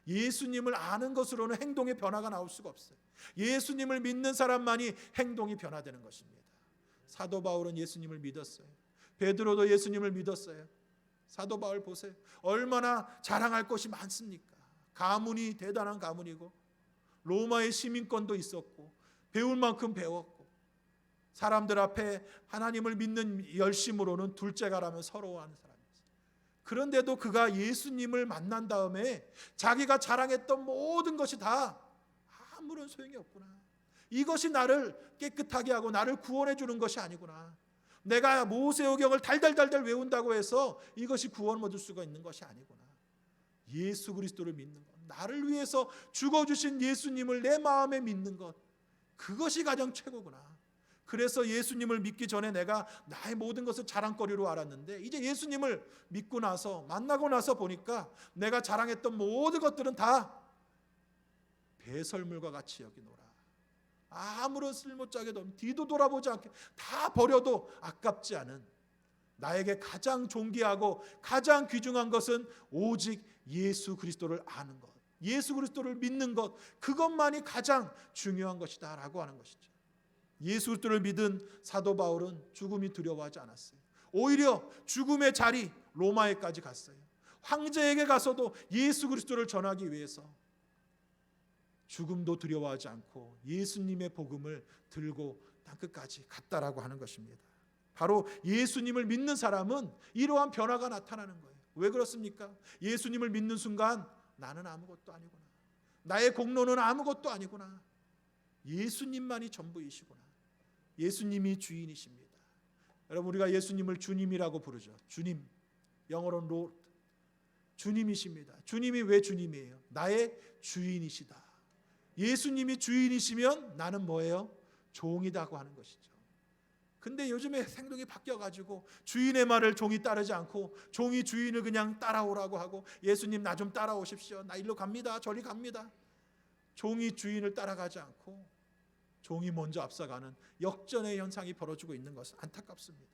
예수님을 아는 것으로는 행동의 변화가 나올 수가 없어요. 예수님을 믿는 사람만이 행동이 변화되는 것입니다. 사도 바울은 예수님을 믿었어요. 베드로도 예수님을 믿었어요. 사도 바울 보세요. 얼마나 자랑할 것이 많습니까? 가문이 대단한 가문이고 로마의 시민권도 있었고 배울 만큼 배웠고 사람들 앞에 하나님을 믿는 열심으로는 둘째가라면 서러워하는 사람이었어요. 그런데도 그가 예수님을 만난 다음에 자기가 자랑했던 모든 것이 다 아무런 소용이 없구나. 이것이 나를 깨끗하게 하고 나를 구원해 주는 것이 아니구나. 내가 모세오경을 달달달달 외운다고 해서 이것이 구원 얻을 수가 있는 것이 아니구나. 예수 그리스도를 믿는 것, 나를 위해서 죽어주신 예수님을 내 마음에 믿는 것, 그것이 가장 최고구나. 그래서 예수님을 믿기 전에 내가 나의 모든 것을 자랑거리로 알았는데 이제 예수님을 믿고 나서 만나고 나서 보니까 내가 자랑했던 모든 것들은 다 배설물과 같이 여기노라. 아무런 쓸모짝에도 없는, 뒤도 돌아보지 않게 다 버려도 아깝지 않은, 나에게 가장 존귀하고 가장 귀중한 것은 오직 예수 그리스도를 아는 것, 예수 그리스도를 믿는 것, 그것만이 가장 중요한 것이다 라고 하는 것이죠. 예수 그리스도를 믿은 사도 바울은 죽음이 두려워하지 않았어요. 오히려 죽음의 자리 로마에까지 갔어요. 황제에게 가서도 예수 그리스도를 전하기 위해서 죽음도 두려워하지 않고 예수님의 복음을 들고 땅끝까지 갔다라고 하는 것입니다. 바로 예수님을 믿는 사람은 이러한 변화가 나타나는 거예요. 왜 그렇습니까? 예수님을 믿는 순간 나는 아무것도 아니구나. 나의 공로는 아무것도 아니구나. 예수님만이 전부이시구나. 예수님이 주인이십니다. 여러분, 우리가 예수님을 주님이라고 부르죠. 주님, 영어로는 Lord. 주님이십니다. 주님이 왜 주님이에요? 나의 주인이시다. 예수님이 주인이시면 나는 뭐예요? 종이다고 하는 것이죠. 근데 요즘에 행동이 바뀌어가지고 주인의 말을 종이 따르지 않고 종이 주인을 그냥 따라오라고 하고, 예수님 나 좀 따라오십시오. 나 일로 갑니다. 저리 갑니다. 종이 주인을 따라가지 않고 종이 먼저 앞서가는 역전의 현상이 벌어지고 있는 것은 안타깝습니다.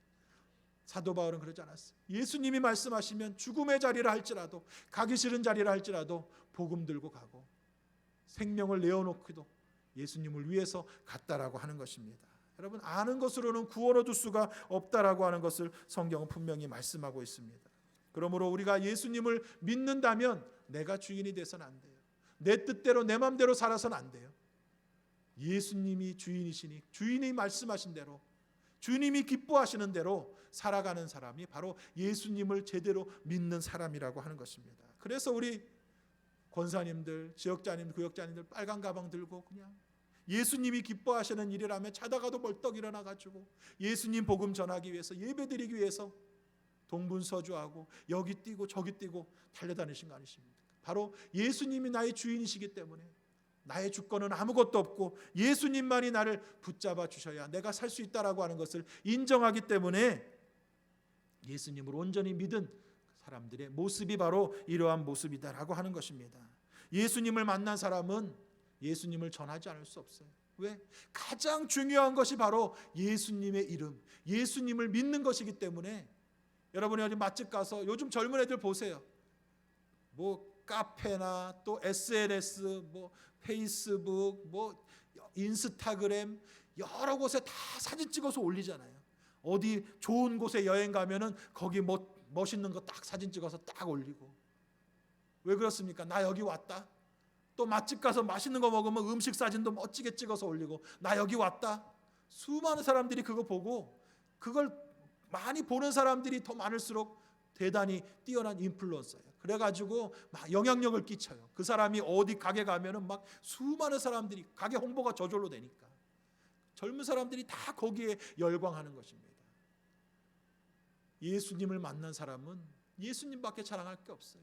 사도 바울은 그러지 않았어요. 예수님이 말씀하시면 죽음의 자리라 할지라도, 가기 싫은 자리라 할지라도 복음 들고 가고 생명을 내어놓기도 예수님을 위해서 갔다라고 하는 것입니다. 여러분, 아는 것으로는 구원 얻을 수가 없다라고 하는 것을 성경은 분명히 말씀하고 있습니다. 그러므로 우리가 예수님을 믿는다면 내가 주인이 돼서는 안 돼요. 내 뜻대로 내 마음대로 살아서는 안 돼요. 예수님이 주인이시니 주인이 말씀하신 대로, 주님이 기뻐하시는 대로 살아가는 사람이 바로 예수님을 제대로 믿는 사람이라고 하는 것입니다. 그래서 우리 권사님들, 지역자님들, 구역자님들 빨간 가방 들고 그냥 예수님이 기뻐하시는 일이라면 자다가도 벌떡 일어나가지고 예수님 복음 전하기 위해서, 예배드리기 위해서 동분서주하고 여기 뛰고 저기 뛰고 달려다니신 거 아니십니까? 바로 예수님이 나의 주인이시기 때문에 나의 주권은 아무것도 없고 예수님만이 나를 붙잡아 주셔야 내가 살 수 있다라고 하는 것을 인정하기 때문에 예수님을 온전히 믿은 사람들의 모습이 바로 이러한 모습이다라고 하는 것입니다. 예수님을 만난 사람은 예수님을 전하지 않을 수 없어요. 왜? 가장 중요한 것이 바로 예수님의 이름, 예수님을 믿는 것이기 때문에. 여러분이 어디 맛집 가서 요즘 젊은 애들 보세요. 뭐 카페나 또 SNS, 뭐 페이스북, 뭐 인스타그램 여러 곳에 다 사진 찍어서 올리잖아요. 어디 좋은 곳에 여행 가면은 거기 멋있는 거 딱 사진 찍어서 딱 올리고. 왜 그렇습니까? 나 여기 왔다. 또 맛집 가서 맛있는 거 먹으면 음식 사진도 멋지게 찍어서 올리고 나 여기 왔다. 수많은 사람들이 그거 보고 그걸 많이 보는 사람들이 더 많을수록 대단히 뛰어난 인플루언서예요. 그래가지고 막 영향력을 끼쳐요. 그 사람이 어디 가게 가면은 막 수많은 사람들이 가게 홍보가 저절로 되니까 젊은 사람들이 다 거기에 열광하는 것입니다. 예수님을 만난 사람은 예수님밖에 자랑할 게 없어요.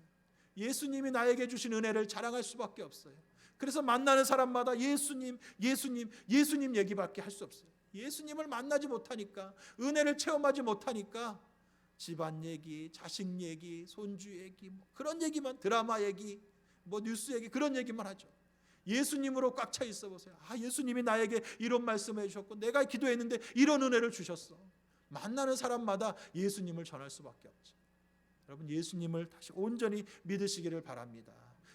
예수님이 나에게 주신 은혜를 자랑할 수밖에 없어요. 그래서 만나는 사람마다 예수님, 예수님, 예수님 얘기밖에 할 수 없어요. 예수님을 만나지 못하니까, 은혜를 체험하지 못하니까 집안 얘기, 자식 얘기, 손주 얘기, 뭐 그런 얘기만, 드라마 얘기, 뭐 뉴스 얘기, 그런 얘기만 하죠. 예수님으로 꽉 차 있어 보세요. 아, 예수님이 나에게 이런 말씀을 해주셨고 내가 기도했는데 이런 은혜를 주셨어. 만나는 사람마다 예수님을 전할 수밖에 없죠. 여러분, 예수님을 다시 온전히 믿으시기를 바랍니다.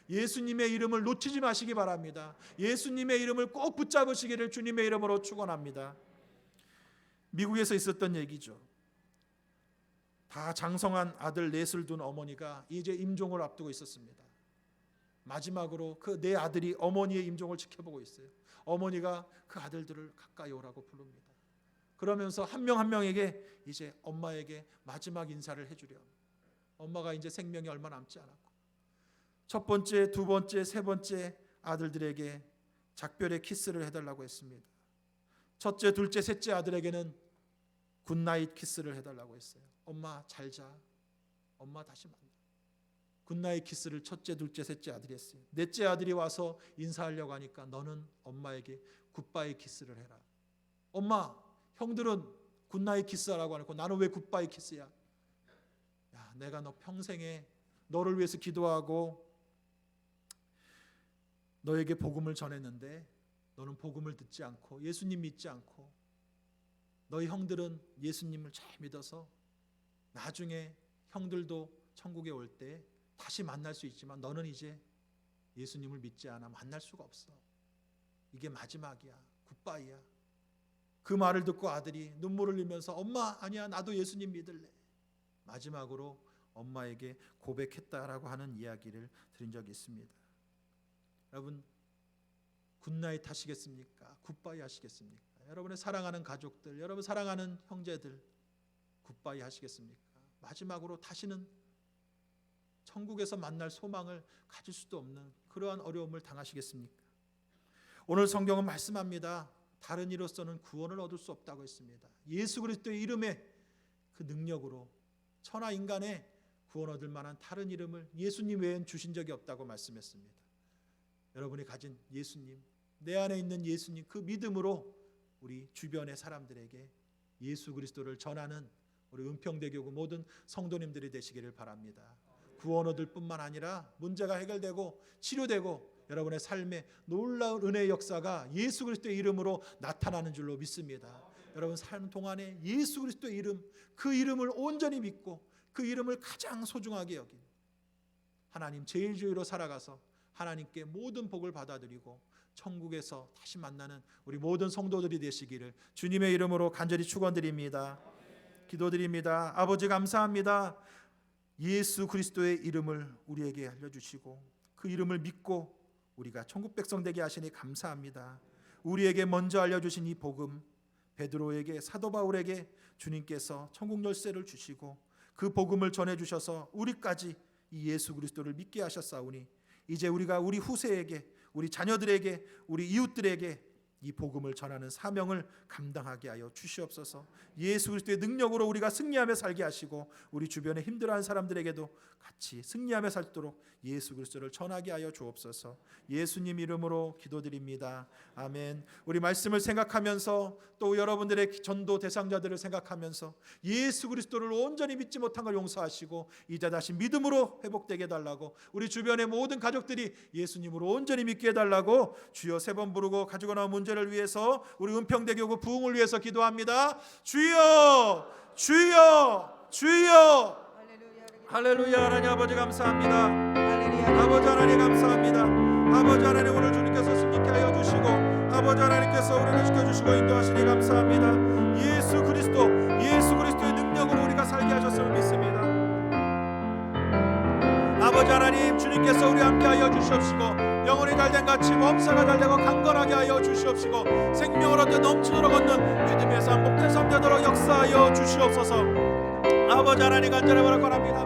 예수님의 이름을 놓치지 마시기 바랍니다. 예수님의 이름을 꼭 붙잡으시기를 주님의 이름으로 축원합니다. 미국에서 있었던 얘기죠. 다 장성한 아들 넷을 둔 어머니가 이제 임종을 앞두고 있었습니다. 마지막으로 그 네 아들이 어머니의 임종을 지켜보고 있어요. 어머니가 그 아들들을 가까이 오라고 부릅니다. 그러면서 한 명 한 명에게 이제 엄마에게 마지막 인사를 해주려. 엄마가 이제 생명이 얼마 남지 않았고 첫 번째, 두 번째, 세 번째 아들들에게 작별의 키스를 해달라고 했습니다. 첫째, 둘째, 셋째 아들에게는 굿나잇 키스를 해달라고 했어요. 엄마 잘 자. 엄마 다시 만나. 굿나잇 키스를 첫째, 둘째, 셋째 아들이 했어요. 넷째 아들이 와서 인사하려고 하니까 너는 엄마에게 굿바이 키스를 해라. 엄마, 형들은 굿나잇 키스하라고 하고 나는 왜 굿바이 키스야? 야, 내가 너 평생에 너를 위해서 기도하고 너에게 복음을 전했는데 너는 복음을 듣지 않고 예수님 믿지 않고 너희 형들은 예수님을 잘 믿어서 나중에 형들도 천국에 올 때 다시 만날 수 있지만 너는 이제 예수님을 믿지 않아 만날 수가 없어. 이게 마지막이야. 굿바이야. 그 말을 듣고 아들이 눈물을 흘리면서 엄마 아니야 나도 예수님 믿을래. 마지막으로 엄마에게 고백했다라고 하는 이야기를 들은 적이 있습니다. 여러분, 굿나잇 하시겠습니까? 굿바이 하시겠습니까? 여러분의 사랑하는 가족들, 여러분 사랑하는 형제들 굿바이 하시겠습니까? 마지막으로 다시는 천국에서 만날 소망을 가질 수도 없는 그러한 어려움을 당하시겠습니까? 오늘 성경은 말씀합니다. 다른 이로서는 구원을 얻을 수 없다고 했습니다. 예수 그리스도의 이름의 그 능력으로 천하 인간의 구원 얻을 만한 다른 이름을 예수님 외엔 주신 적이 없다고 말씀했습니다. 여러분이 가진 예수님, 내 안에 있는 예수님, 그 믿음으로 우리 주변의 사람들에게 예수 그리스도를 전하는 우리 은평대교구 모든 성도님들이 되시기를 바랍니다. 구원 얻을 뿐만 아니라 문제가 해결되고 치료되고 여러분의 삶에 놀라운 은혜의 역사가 예수 그리스도의 이름으로 나타나는 줄로 믿습니다. 여러분 삶 동안에 예수 그리스도의 이름, 그 이름을 온전히 믿고 그 이름을 가장 소중하게 여긴 하나님 제일주의로 살아가서 하나님께 모든 복을 받아들이고 천국에서 다시 만나는 우리 모든 성도들이 되시기를 주님의 이름으로 간절히 축원드립니다. 기도드립니다. 아버지 감사합니다. 예수 그리스도의 이름을 우리에게 알려주시고 그 이름을 믿고 우리가 천국 백성 되게 하시니 감사합니다. 우리에게 먼저 알려주신 이 복음, 베드로에게, 사도 바울에게 주님께서 천국 열쇠를 주시고 그 복음을 전해주셔서 우리까지 이 예수 그리스도를 믿게 하셨사오니 이제 우리가 우리 후세에게, 우리 자녀들에게, 우리 이웃들에게 이 복음을 전하는 사명을 감당하게 하여 주시옵소서. 예수 그리스도의 능력으로 우리가 승리하며 살게 하시고 우리 주변에 힘들어하는 사람들에게도 같이 승리하며 살도록 예수 그리스도를 전하게 하여 주옵소서. 예수님 이름으로 기도드립니다. 아멘. 우리 말씀을 생각하면서 또 여러분들의 전도 대상자들을 생각하면서 예수 그리스도를 온전히 믿지 못한 걸 용서하시고 이제 다시 믿음으로 회복되게 해달라고 우리 주변의 모든 가족들이 예수님으로 온전히 믿게 해달라고 주여 세 번 부르고 가지고 나온 문제를 위해서 우리 은평대교구 부흥을 위해서 기도합니다. 주여 주여 주여. 할렐루야. 하나님 아버지 감사합니다. 아버지 하나님 감사합니다. 아버지 하나님 오늘 주님께서 승리케 하여 주시고 아버지 하나님께서 우리를 지켜주시고 인도하시니 감사합니다. 예수 그리스도의 능력으로 우리가 살게 하셨음을 믿습니다. 아버지 하나님 주님 예수님께서 우리 함께하여 주시옵시고 영혼이 잘된 같이 몸사가 잘되고 강건하게 하여 주시옵시고 생명을 얻어 넘치도록 얻는 믿음의 삶 복된 삶 되도록 역사하여 주시옵소서. 아버지 하나님 간절히 바라옵니다.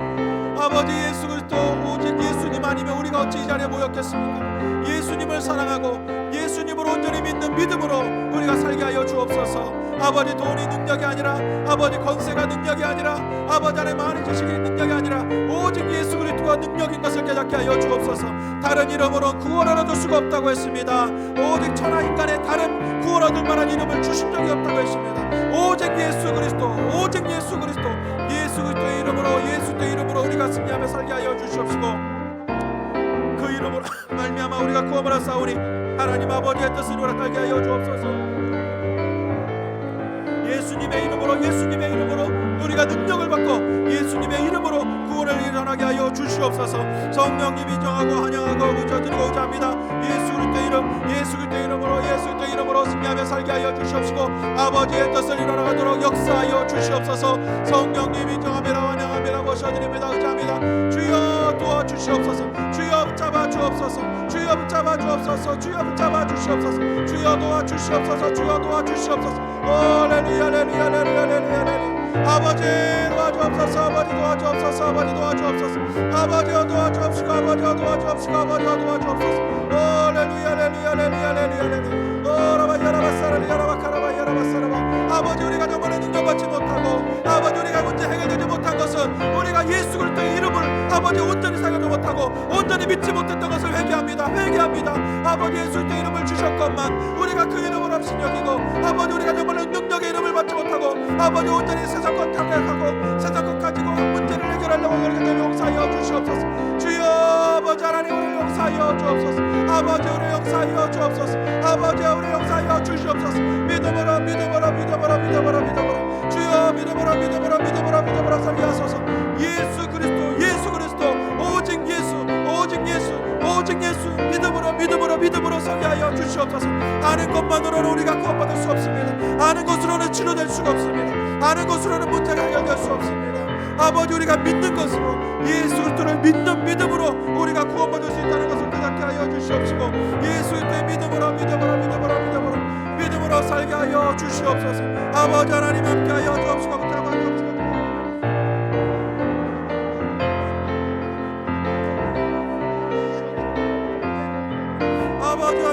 아버지 예수 그리스도 오직 예수님 아니면 우리가 어찌 이 자리에 모였겠습니까? 예수님을 사랑하고 예수님으로 온전히 믿는 믿음으로 우리가 살게 하여 주옵소서. 아버지 돈이 능력이 아니라 아버지 권세가 능력이 아니라 아버지 안에 많은 지식이 능력이 아니라 오직 예수 그리스도가 능력인 것을 깨닫게 하여 주옵소서. 다른 이름으로 구원을 얻을 수가 없다고 했습니다. 오직 천하 인간의 다른 구원 얻을 만한 이름을 주신 적이 없다고 했습니다. 오직 예수 그리스도 오직 예수 그리스도 예수 그리스도의 이름으로 예수의 이름으로 우리가 승리하며 살게 하여 주시옵시고 그 이름으로 말미암아 우리가 구원을 하사오니 하나님 아버지의 뜻을 이루게 하여 주옵소서. 예수님의 이름으로 우리가 능력을 받고 예수님의 이름으로 구원을 일어나게 하여 주시옵소서. 성령님 인정하고 환영하고 부져드리고자 합니다. 예수 그리스도의 이름 예수 그리스도의 이름으로 승리하며 살게 하여 주시옵시고 아버지의 뜻을 일어나가도록 역사하여 주시옵소서. 성령님 인정합니다. 환영합니다. 모셔드립니다. 의지합니다. 주여 도와주시옵소서. 주여 붙잡아 주옵소서. 주여 붙잡아 주옵소서. 주여 붙잡아 주시옵소서. 주여 도와주시옵소서. 주여 도와주시옵소서. 할렐루야 할렐루야 할렐루야 할렐루야. 아버지 도와주옵소서. 아버지 도와주옵소서. 아버지 도와주옵소서. 아버지여 도와주옵시고 아버지여 도와주옵시고 아버지여 도와주옵소서. 할렐루야 할렐루야 할렐루야 할렐루야. 아버지 우리가 저번에 능력받지 못하고 아버지 우리가 문제 해결되지 못한 것은 우리가 예수 그리스도의 이름을 아버지 온전히 사용하지 못하고 온전히 믿지 못했던 것을 회개합니다. 아버지 예수 그리스도의 이름을 주셨건만 우리가 그 이름을 없이 여기고 아버지 우리가 저번에 능력의 이름을 받지 못하고 아버지 온전히 세상 것 탐내하고 세상 것 가지고 문제를 해결하려고 그렇게 용서하여 주시옵소서. 주여 아버지 하나님 우리를 용서하여 주옵소서. 아버지 우리를 용서하여 주옵소서. 아버지 우리를 용서하여 주시옵소서. 믿음으로 주여 믿음으로 살게 하소서. 예수 그리스도 오직 예수 믿음으로 살게 하여 주시옵소서. 아는 것만으로는 우리가 구원받을 수 없습니다. 아는 것으로는 치료될 수가 없습니다. 아는 것으로는 문제가 해결될 수 없습니다. 아버지 우리가 믿는 것으로 예수 그리스도를 믿는 믿음으로 우리가 구원받을 수 있다는 것을 깨닫게 하여 주시옵시고 예수 그리스도의 믿음으로 살게 하여 주시옵소서. 아버지 하나님 함께 하여 주옵시고 붙잡아 주옵시고 아버지와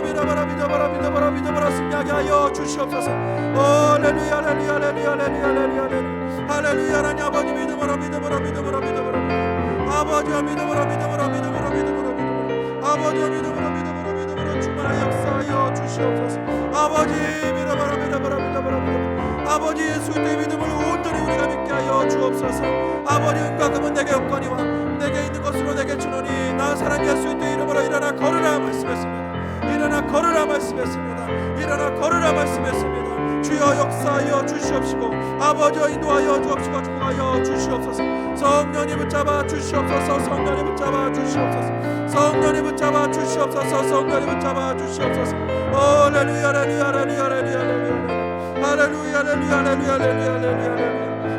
믿음으로 승리하게 하여 주시옵소서. 할렐루야 할렐루야 할렐루야 할렐루야 할렐루야. 하나님 아버지 믿음으로 아버지와 믿음으로 아버지와 믿음으로 충만하게 역사하여 주시옵소서. 아버지 믿음으로 아버지 예수 그리스도의 믿음을 온전히 우리가 믿게 하여 주옵소서. 아버지 은과 금은 내게 없거니와 내게 있는 것으로 내게 주노니 나 사람 예수 그리스도의 이름으로 일어나 걸으라 말씀했습니다. 일어나 걸으라 말씀했습니다. 주여 역사하여 주시옵시고 아버지여 인도하여 주옵시고 축복하여 주시옵소서. 성령님 붙잡아 주시옵소서. 성령님 붙잡아 주시옵소서.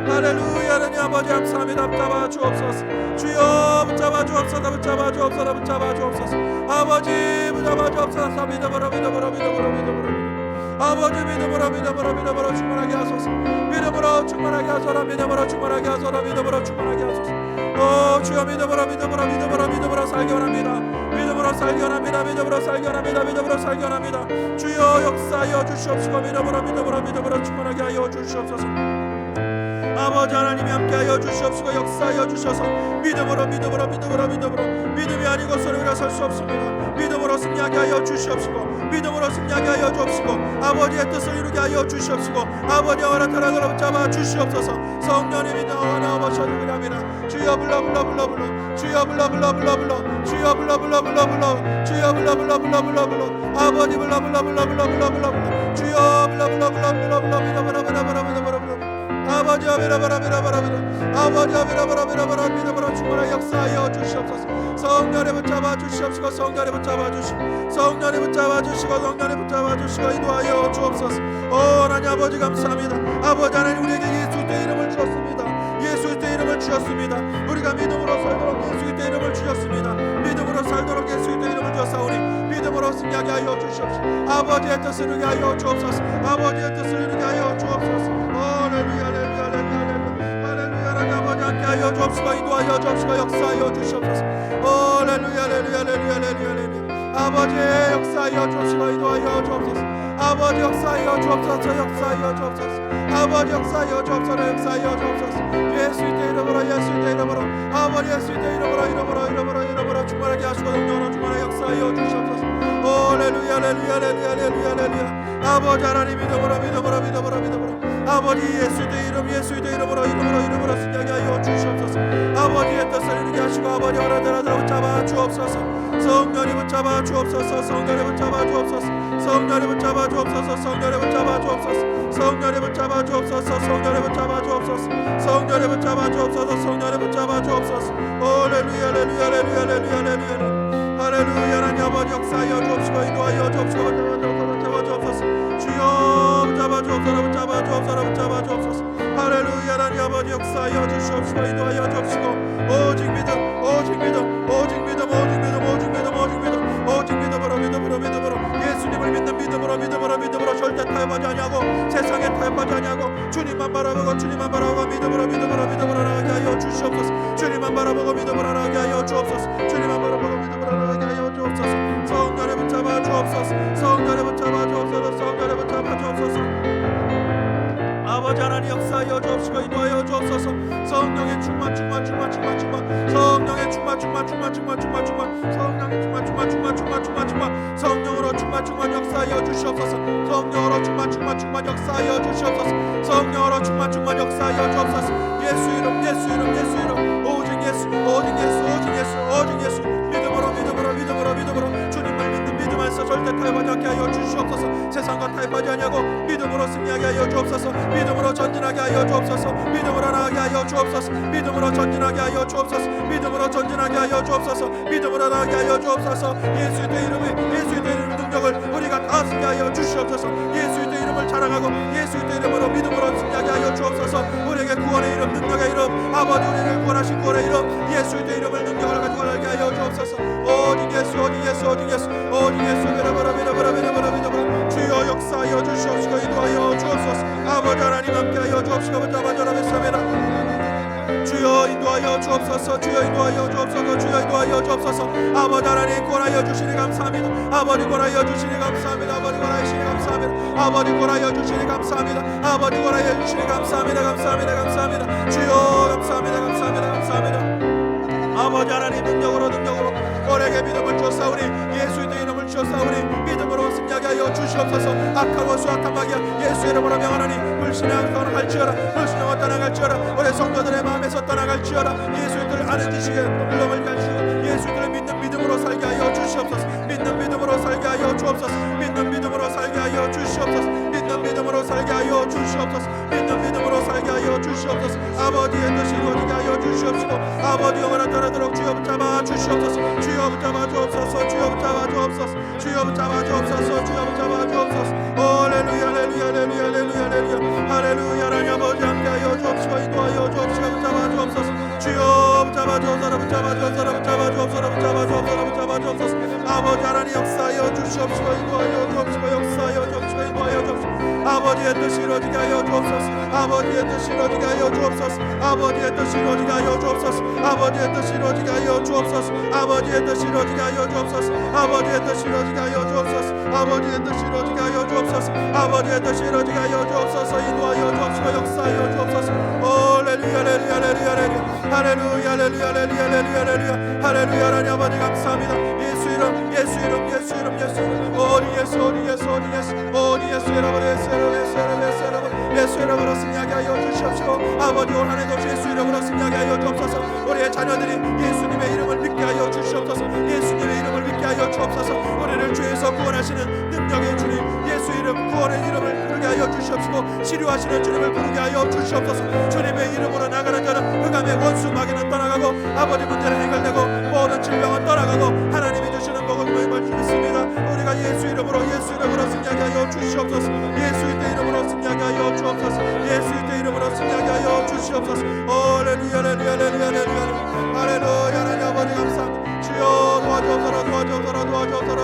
할렐루야 하나님 아버지 감사합니다. 붙잡아 주옵소서. 주여 붙잡아 주옵소서. 아버지 붙잡아 주옵소서. 아버지 믿음으로 충만하게 하소서. 믿음으로 충만하게 하소서. 주여 믿음으로 살기 원합니다. 믿음으로 살기 원합니다. 주여 역사하여 주시옵시고 믿음으로 충만하게 하여 주시옵소서. 아버지 하나님이 함께하여 주시옵시고 역사하여 주셔서 믿음으로 믿음이 아니고서는 우리가 살 수 없습니다. 믿음으로 승리하게 하여 주시옵시고 믿음으로 승리하게 하여 주옵시고 아버지의 뜻을 이루게 하여 주시옵시고 아버지와 하나님을 붙잡아 주시옵소서. 성령님이 나와 모셔드리랍니다. 주여 불러 주여 불러 아버지 불러 주여 아버지와 믿음으로 충만하게 역사하여 주시옵소서. 성령님 붙잡아 주시옵시고 성령님 붙잡아 주시고 인도하여 주옵소서. 하나님 아버지 감사합니다. 아버지 하나님 우리에게 예수 그리스도의 이름을 주셨습니다. 예수 그리스도의 이름을 이름을 주셨습니다. 우리가 믿음으로 살도록 예수 그리스도의 이름을 주셨습니다. 믿음으로 살도록 예수 그리스도의 이름을 주셨사오니 믿음으로 승리하게 하여 주시옵소서. 아버지의 뜻을 이루게 하여 주옵소서. 아버지의 뜻을 이루게 하여 주옵소서. 할렐루야 할렐루야 할렐루야 할렐루야. 하나님 아버지 함께 하여 주옵시고 인도하여 주옵시고 역사하여 주시옵소서. 할렐루야 할렐루야 할렐루야 할렐루야. 아버지의 역사하여 주옵시고 인도하여 주옵소서. 아버지 역사하여 주옵소서. 역사하여 주옵소서. 아버지 역사하여 주옵소서. 역사하여 주옵소서. 예수 그리스도의 이름으로 예수 그리스도의 이름으로 아버지 예수 그리스도의 이름으로 충만하게 하시고 능력으로 충만하게 역사하여 주시옵소서. 할렐루야 할렐루야 할렐루야 할렐루야 할렐루야. 아버지 하나님 믿음으로 아버지 예수 그리스도의 이름 예수 그리스도의 이름으로 승리하게 하여 주시옵소서. 아버지의 뜻을 이루게 하시고 아버지 하나님을 붙잡아 주옵소서. 성령이 붙잡아 주옵소서. 성령이 붙잡아 주옵소서. 성령이 붙잡아 주옵소서. 성령이 붙잡아 주옵소서. 성령이 붙잡아 주옵소서. 성령이 붙잡아 주옵소서. 성령이 붙잡아 주옵소서. 성령이 붙잡아 주옵소서. 할렐루야 할렐루야 할렐루야 할렐루야 할렐루야 할렐루야. 하나님 아버지 역사하여 주옵시고 인도하여 주옵시고 붙잡아 주옵소서. 주여 붙잡아 주옵소서. 붙잡아 주옵소서. 붙잡아 주옵소서. 할렐루야. 하나님 아버지 역사하여 주시옵시고 인도하여 주옵시고 오직 믿음 오직 믿음 오직 믿음 오직 믿음 오직 믿음 오직 믿음 오직 믿음으로 예수님을 믿는 믿음으로 절대 타협하지 아니하고 세상에 타협하지 아니하고 주님만 바라보고 믿음으로 나가게 하여 주시옵소서. 주님만 바라보고 믿음으로 나가게 하여 주옵소서. 주님만 바라보고 믿음으로 나가게 하여 주옵소서. 성령에 붙잡아 주옵소서. 성령에 붙잡아 주옵소서. 성령에 붙잡아 주옵소서. 아버지 하나님 역사하여 주옵시고 인도하여 주옵소서. 성령의 충만 성령의 충만 성령으로 충만 역사하여 주시옵소서. 성령으로 충만 역사하여 주시옵소서. 성령으로 충만 역사하여 주옵소서. 예수 이름 오직 예수 믿음으로 주님을 믿는 믿음 안에서 절대 타협하지 않게 하여 주시옵소서. 세상과 타협하지 아니하고 믿음으로 승리하게 하여 주옵소서. 믿음으로 전진하게 하여 주옵소서. 믿음으로 나가게 하여 주옵소서. 믿음으로 전진하게 하여 주옵소서. 믿음으로 전진하게 하여 주옵소서. 믿음으로 나가게 하여 주옵소서. 예수의 이름의 능력을 우리가 다 승리하게 하여 주시옵소서. 예수의 이름을 자랑하고 예수의 이름으로 믿음으로 승리하게 하여 주옵소서. 우리에게 구원의 이름 능력의 이름 아버지 우리를 구원하신 구원의 이름 예수의 이름을 능력을 가지고 나가게 하여 주옵소서. 오직 예수 믿어보라 주여 역사하여 주시옵시고 인도하여 주옵소서. 아버지 하나님 함께하여 주옵시고 붙잡아주라 믿습니다. 주여 인도하여 주옵소서. 주여 인도하여 주옵소서. 아버지 하나님 구원하여 주시니 감사합니다. 아버지 구원하여 주시니 감사합니다. 아버지 구원하여 주시니 감사합니다. 아버지 구원하여 주시니 감사합니다. 아버지 구원하여 주시니 감사합니다. 주여 감사합니다. 아버지 하나님 능력으로 우리에게 믿음을 주었사오니 예수의 이름을 주었사오니 믿음으로 승리하게 하여 주시옵소서. 악하고 수악한 마귀야 예수의 이름으로 명하노니 불신앙 떠나갈지어라. 불신앙을 떠나갈지어라. 우리 성도들의 마음에서 떠나갈지어라. 예수의 뜻을 아는 지식에 물러을 가시고 예수의 뜻을 믿는 믿음으로 살게 하여 주시옵소서. 믿는 믿음으로 살게 하여 주옵소서. 믿는 믿음으로 살게 하여 주시옵소서. 믿는 믿음으로 살게 하여 주시옵소서. 믿는 믿음으로 살게 하여 주시옵소서. 아버지의 뜻이 이루어지게 하여 주시옵시고 아버지 영원한 따르도록 주여 붙잡아 주시옵소서. 주여 붙잡아 주옵소서. 주여 붙잡아 주옵소서. 주여 붙잡아 주옵소서. 주여 붙잡아 주옵소서. 할렐루야 할렐루야 할렐루야 할렐루야 할렐루야 할렐루야. 하나님 아버지 함께하여 주옵시고 인도하여 주옵시고 붙잡아 주옵소서. 주여 붙잡아 주옵소서. 붙잡아 주옵소서. 아버지 하나님 역사하여 주시옵시고 인도하여 주옵시고 역사하여 주옵시고 인도하여 주옵시고 아버지의 뜻이 이루어지게 하여 주옵소서. 아버지의 뜻이 이루어지게 하여 주옵소서. 아버지의 뜻이 이루어지게 하여 주옵소서. 아버지의 뜻이 이루어지게 하여 주옵소서. 아버지의 뜻이 이루어지게 하여 주옵소서. 아버지의 뜻이 이루어지게 하여 주옵소서. 아버지의 뜻이 이루어지게 하여 주옵소서. 아버지의 뜻이 이루어지게 하여 주옵소서. 인도하여 주옵시고 역사하여 주옵소서. 할렐루야 할렐루야 할렐루야 할렐루야 할렐루야 할렐루야 할렐루야 할렐루야. 하나님 아버지 감사합니다. 예수 이름 어디 예수 이름으로 승리하게 하여 주시옵시고 아버지 올 한해도 예수 이름으로 승리하게 하여 주옵소서. 우리의 자녀들이 예수님의 이름을 믿게 하여 주시옵소서. 예수님의 이름을 믿게 하여 주옵소서. 우리를 죄에서 구원하시는 능력의 주님 예수 이름 구원의 이름을 부르게 하여 주시옵시고 치료하시는 주님을 부르게 하여 주시옵소서. 주님의 이름으로 나가는 자는 흑암의 원수 마귀는 떠나가고 아버지 문제는 해결되고 모든 질병은 떠나가고 하나님이 주시는 복음을 믿습니다. 우리가 예수 이름으로 승리하게 하여 주시옵소서. 예수의 이름으로 승리하게 하여 주옵소서. 예수의 이름으로 승리하게 하여 주시옵소서. 할렐루야 할렐루야 할렐루야 할렐루야 할렐루야 하나님 아버지 감사합니다. 주여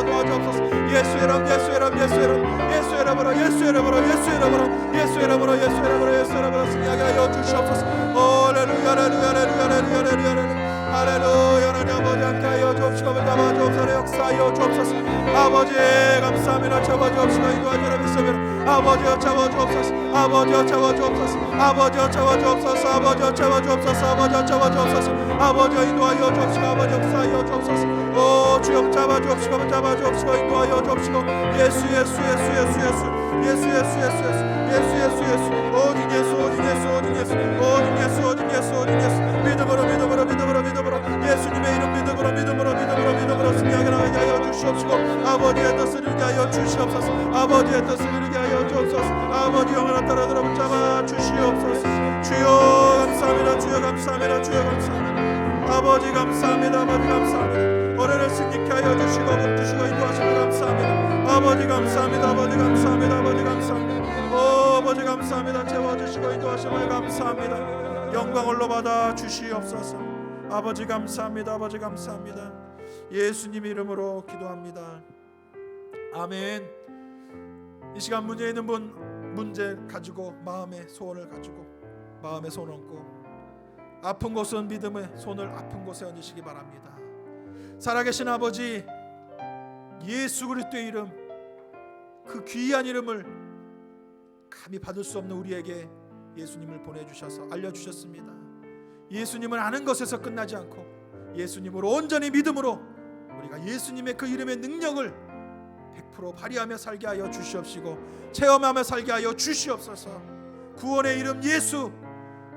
도와주옵소서 예수 이름 예수 이름 예수 이름 예수 이름으로 예수 이름으로 예수 이름으로 예수 이름으로 예수 이름으로 예수 이름으로 승리하게 하여 주시옵소서. 할렐루야 할렐루야 할렐루야 할렐루야 할렐루야 할렐루야 하나님 아버지 함께하여 주옵시고 잡아주옵소서 역사하여 주옵소서. 아버지 감사합니다. 잡아주옵시고 인도하시라 믿습니다. 아버지여 잡아주옵소서. 아버지여 잡아주옵소서. 아버지여 잡아주옵소서. 아버지여 잡아주옵소서. 아버지여 잡아주옵소서. 아버지여 인도하여 주옵시고 아버지 역사하여 주옵소서. 오 주여 잡아주옵시고 인도하여 주옵시고 예수 예수 예수 예수 예수 예수 예수 예수 예수 예수 예수 오직 예수 오직 예수 오직 예수 오직 예수 오직 예수 오직 예수 믿음으로 믿음으로 믿음으로 믿음으로 예수님의 이름 믿음으로 믿음으로 믿음으로 믿음으로 승리하게 하여 주시옵시고 아버지의 뜻을 이루게 하여 주시옵소서. 아버지의 뜻을 이루게 하여 주옵소서. 아버지 영원한 따라 붙잡아 주시옵소서. 주여 감사합니다. 주여 감사합니다. 주여 감사합니다. 아버지 감사합니다. 아버지 감사합니다. 오늘을 승리케 하여 주시고 복 주시고 인도하시며 감사합니다. 아버지 감사합니다. 아버지 감사합니다. 아버지 감사합니다. 오 아버지 감사합니다. 채워주시고 인도하시며 감사합니다. 영광 홀로 받아 주시옵소서. 아버지 감사합니다. 아버지 감사합니다. 예수님 이름으로 기도합니다. 아멘. 이 시간 문제 있는 분 문제 가지고 마음의 소원을 가지고 마음의 손 얹고 아픈 곳은 믿음의 손을 아픈 곳에 얹으시기 바랍니다. 살아계신 아버지 예수 그리스도의 이름 그 귀한 이름을 감히 받을 수 없는 우리에게 예수님을 보내주셔서 알려주셨습니다. 예수님을 아는 것에서 끝나지 않고 예수님으로 온전히 믿음으로 우리가 예수님의 그 이름의 능력을 100% 발휘하며 살게 하여 주시옵시고 체험하며 살게 하여 주시옵소서. 구원의 이름 예수,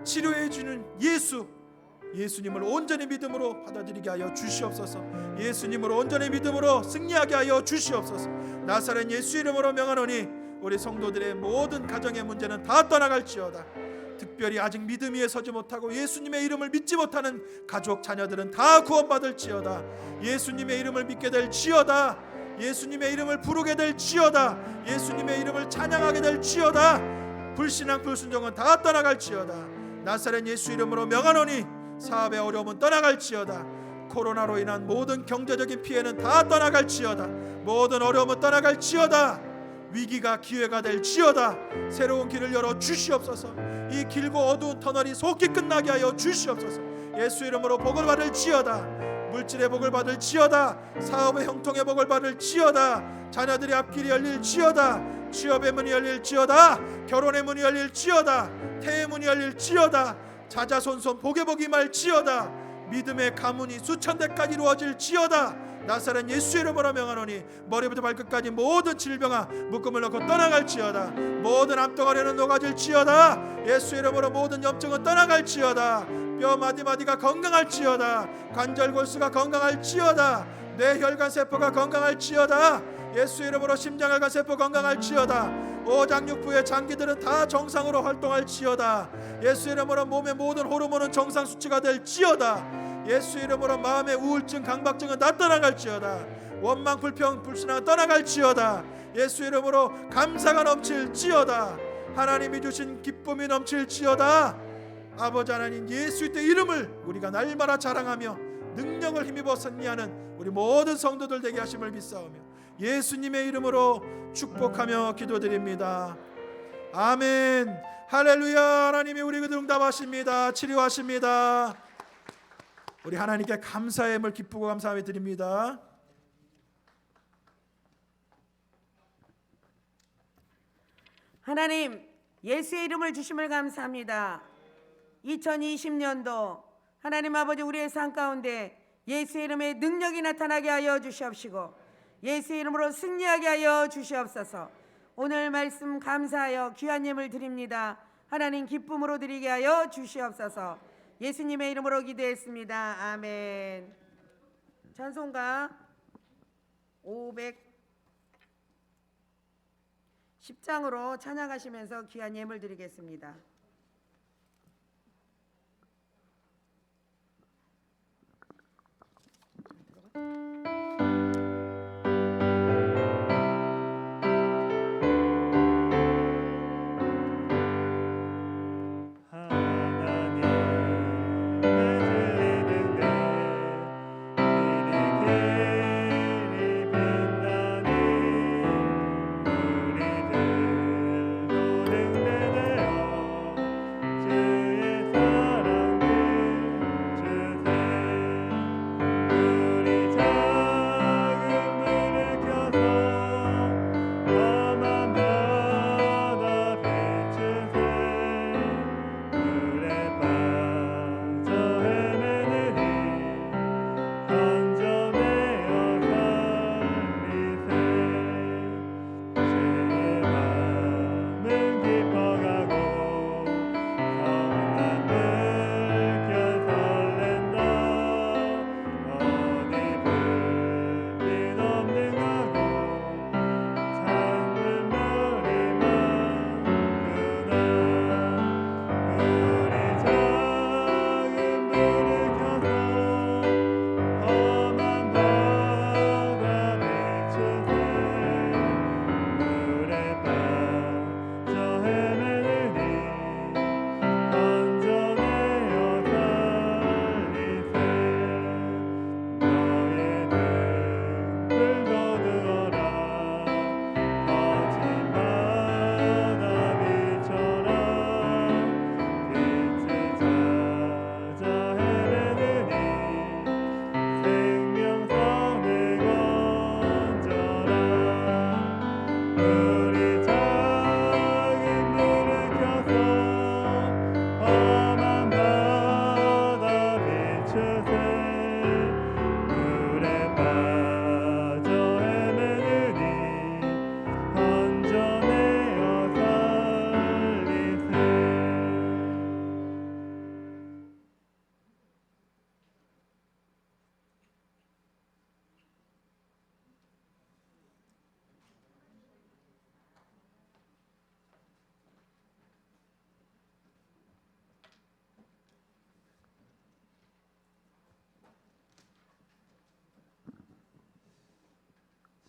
치료해 주는 예수, 예수님을 온전히 믿음으로 받아들이게 하여 주시옵소서. 예수님으로 온전히 믿음으로 승리하게 하여 주시옵소서. 나사렛 예수 이름으로 명하노니 우리 성도들의 모든 가정의 문제는 다 떠나갈지어다. 특별히 아직 믿음 위에 서지 못하고 예수님의 이름을 믿지 못하는 가족 자녀들은 다 구원받을지어다. 예수님의 이름을 믿게 될지어다. 예수님의 이름을 부르게 될지어다. 예수님의 이름을 찬양하게 될지어다. 불신앙 불순종은 다 떠나갈지어다. 나사렛 예수 이름으로 명하노니 사업의 어려움은 떠나갈지어다. 코로나로 인한 모든 경제적인 피해는 다 떠나갈지어다. 모든 어려움은 떠나갈지어다. 위기가 기회가 될지어다. 새로운 길을 열어 주시옵소서. 이 길고 어두운 터널이 속히 끝나게 하여 주시옵소서. 예수 이름으로 복을 받을지어다. 물질의 복을 받을지어다. 사업의 형통의 복을 받을지어다. 자녀들의 앞길이 열릴지어다. 취업의 문이 열릴지어다. 결혼의 문이 열릴지어다. 태의 문이 열릴지어다. 자자손손 복의 복이 말지어다. 믿음의 가문이 수천 대까지 이루어질지어다. 나사렛 예수 이름으로 명하노니 머리부터 발끝까지 모든 질병아 묶음을 놓고 떠나갈지어다. 모든 암덩어리는 녹아질지어다. 예수 이름으로 모든 염증은 떠나갈지어다. 뼈 마디마디가 건강할지어다. 관절 골수가 건강할지어다. 뇌 혈관 세포가 건강할지어다. 예수 이름으로 심장혈관 세포 건강할지어다. 오장육부의 장기들은 다 정상으로 활동할지어다. 예수 이름으로 몸의 모든 호르몬은 정상 수치가 될지어다. 예수 이름으로 마음의 우울증 강박증은 다 떠나갈지어다. 원망 불평 불신앙은 떠나갈지어다. 예수 이름으로 감사가 넘칠지어다. 하나님이 주신 기쁨이 넘칠지어다. 아버지 하나님 예수의 이름을 우리가 날마다 자랑하며 능력을 힘입어 승리하는 우리 모든 성도들 되게 하심을 믿사오며 예수님의 이름으로 축복하며 기도드립니다. 아멘. 할렐루야. 하나님이 우리 그들 응답하십니다. 치료하십니다. 우리 하나님께 감사의 힘을 기쁘고 감사하며 드립니다. 하나님 예수의 이름을 주심을 감사합니다. 2020년도 하나님 아버지 우리의 삶 가운데 예수의 이름의 능력이 나타나게 하여 주시옵시고 예수의 이름으로 승리하게 하여 주시옵소서. 오늘 말씀 감사하여 귀한 예물 드립니다. 하나님 기쁨으로 드리게 하여 주시옵소서. 예수님의 이름으로 기도했습니다. 아멘. 찬송가 510장으로 찬양하시면서 귀한 예물 드리겠습니다. 하나님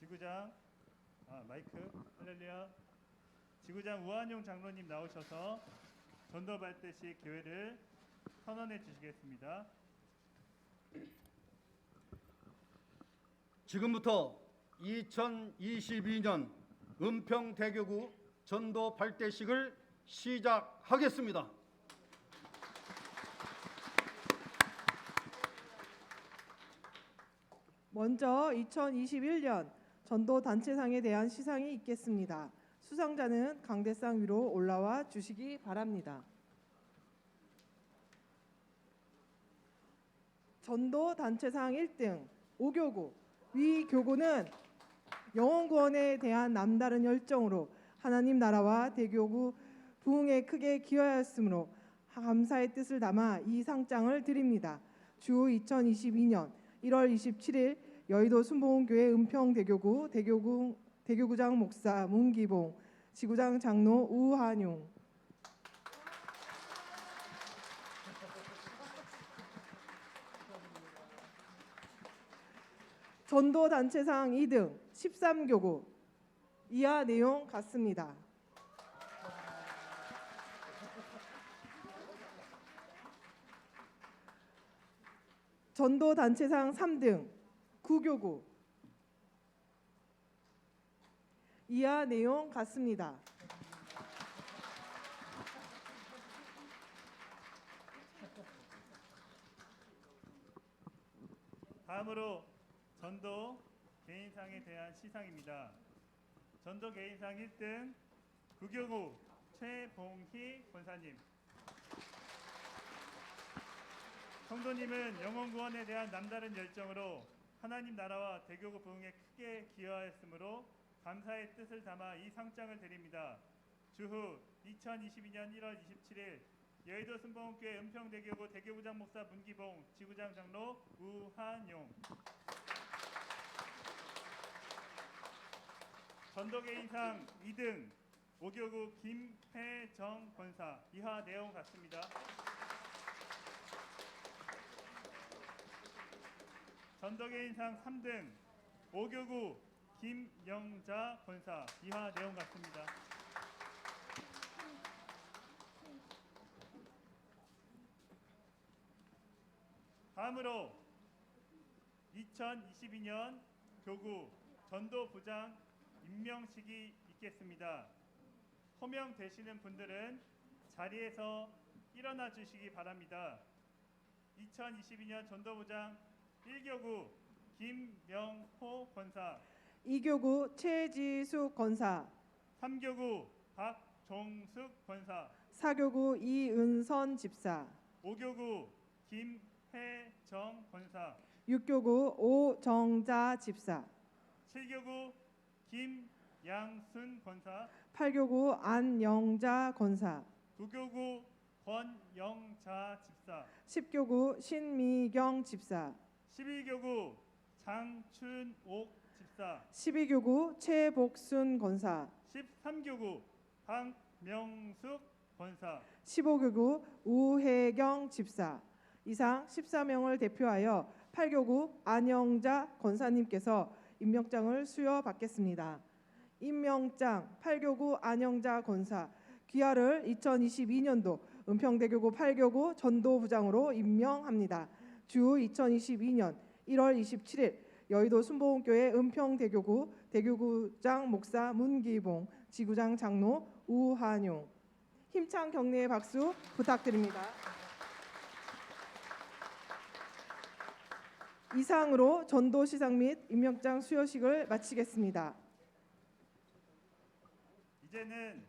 지구장 마이크 할렐루야. 지구장 우한용 장로님 나오셔서 전도 발대식 교회를 선언해 주시겠습니다. 지금부터 2022년 은평대교구 전도 발대식을 시작하겠습니다. 먼저 2021년 전도 단체상에 대한 시상이 있겠습니다. 수상자는 강대상 위로 올라와 주시기 바랍니다. 전도 단체상 1등 5교구 위 교구는 영혼구원에 대한 남다른 열정으로 하나님 나라와 대교구 부흥에 크게 기여하였으므로 감사의 뜻을 담아 이 상장을 드립니다. 주 2022년 1월 27일 여의도 순복음교회 은평대교구 대교구장 목사 문기봉, 지구장 장로 우한용. 전도 단체상 2등 13교구 이하 내용 같습니다. 전도 단체상 3등 9교구 이하 내용 같습니다. 다음으로 전도 개인상에 대한 시상입니다. 전도 개인상 1등 9교구 최봉희 권사님. 성도님은 영혼 구원에 대한 남다른 열정으로 하나님 나라와 대교구 부흥에 크게 기여하였으므로 감사의 뜻을 담아 이 상장을 드립니다. 주후 2022년 1월 27일 여의도 순복음교회 은평대교구 대교구장 목사 문기봉, 지구장 장로 우한용. 전도개인상 2등 5교구 김혜정 권사 이하 내용 같습니다. 전도개인상 3등 5교구 김영자 권사 이하 내용 같습니다. 다음으로 2022년 교구 전도부장 임명식이 있겠습니다. 호명되시는 분들은 자리에서 일어나 주시기 바랍니다. 2022년 전도부장 1교구 김명호 권사, 2교구 최지숙 권사, 3교구 박종숙 권사, 4교구 이은선 집사, 5교구 김혜정 권사, 6교구 오정자 집사, 7교구 김양순 권사, 8교구 안영자 권사, 9교구 권영자 집사, 10교구 신미경 집사, 12교구 장춘옥 집사, 12교구 최복순 권사, 13교구 박명숙 권사, 15교구 우혜경 집사. 이상 14명을 대표하여 8교구 안영자 권사님께서 임명장을 수여받겠습니다. 임명장 8교구 안영자 권사 귀하를 2022년도 은평대교구 8교구 전도부장으로 임명합니다. 주 2022년 1월 27일 여의도 순복음교회 은평대교구 대교구장 목사 문기봉, 지구장 장로 우한용. 힘찬 격려의 박수 부탁드립니다. 이상으로 전도 시상 및 임명장 수여식을 마치겠습니다. 이제는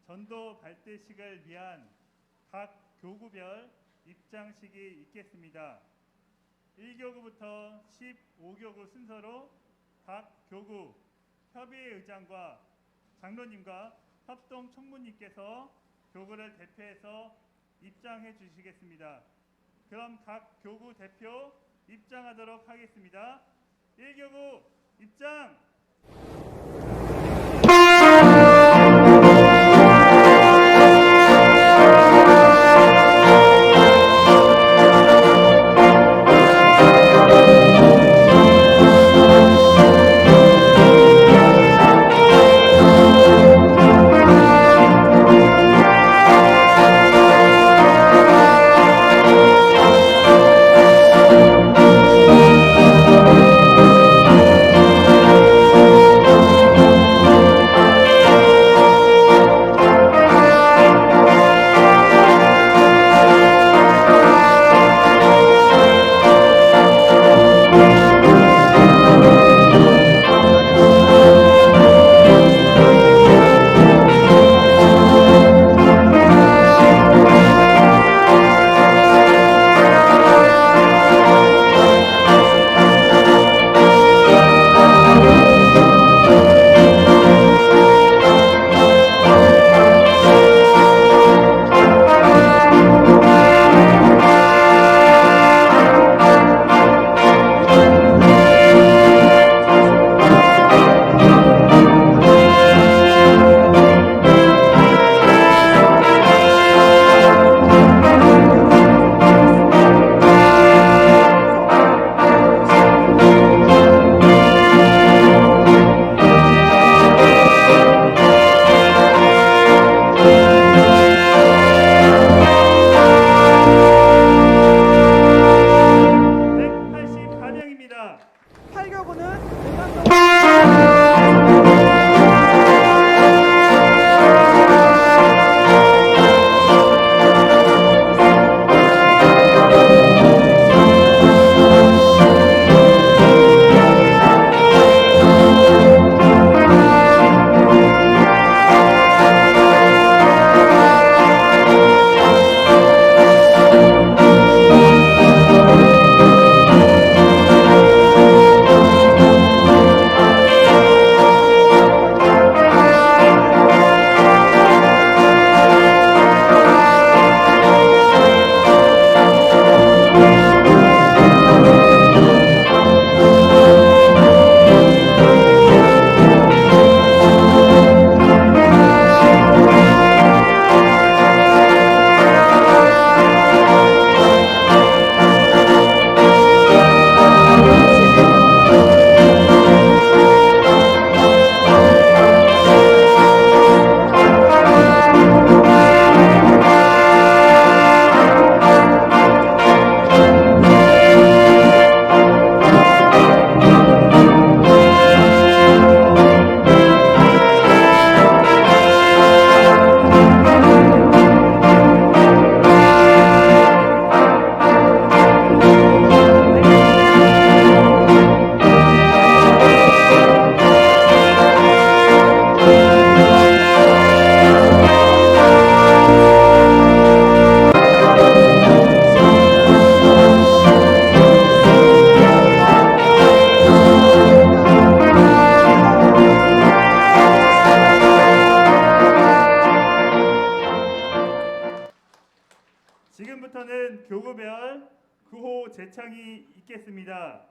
전도 발대식을 위한 각 교구별 입장식이 있겠습니다. 1교구부터 15교구 순서로 각 교구 협의회 의장과 장로님과 협동 총무님께서 교구를 대표해서 입장해 주시겠습니다. 그럼 각 교구 대표 입장하도록 하겠습니다. 1교구 입장! 이어서는 교구별 구호 제창이 있겠습니다.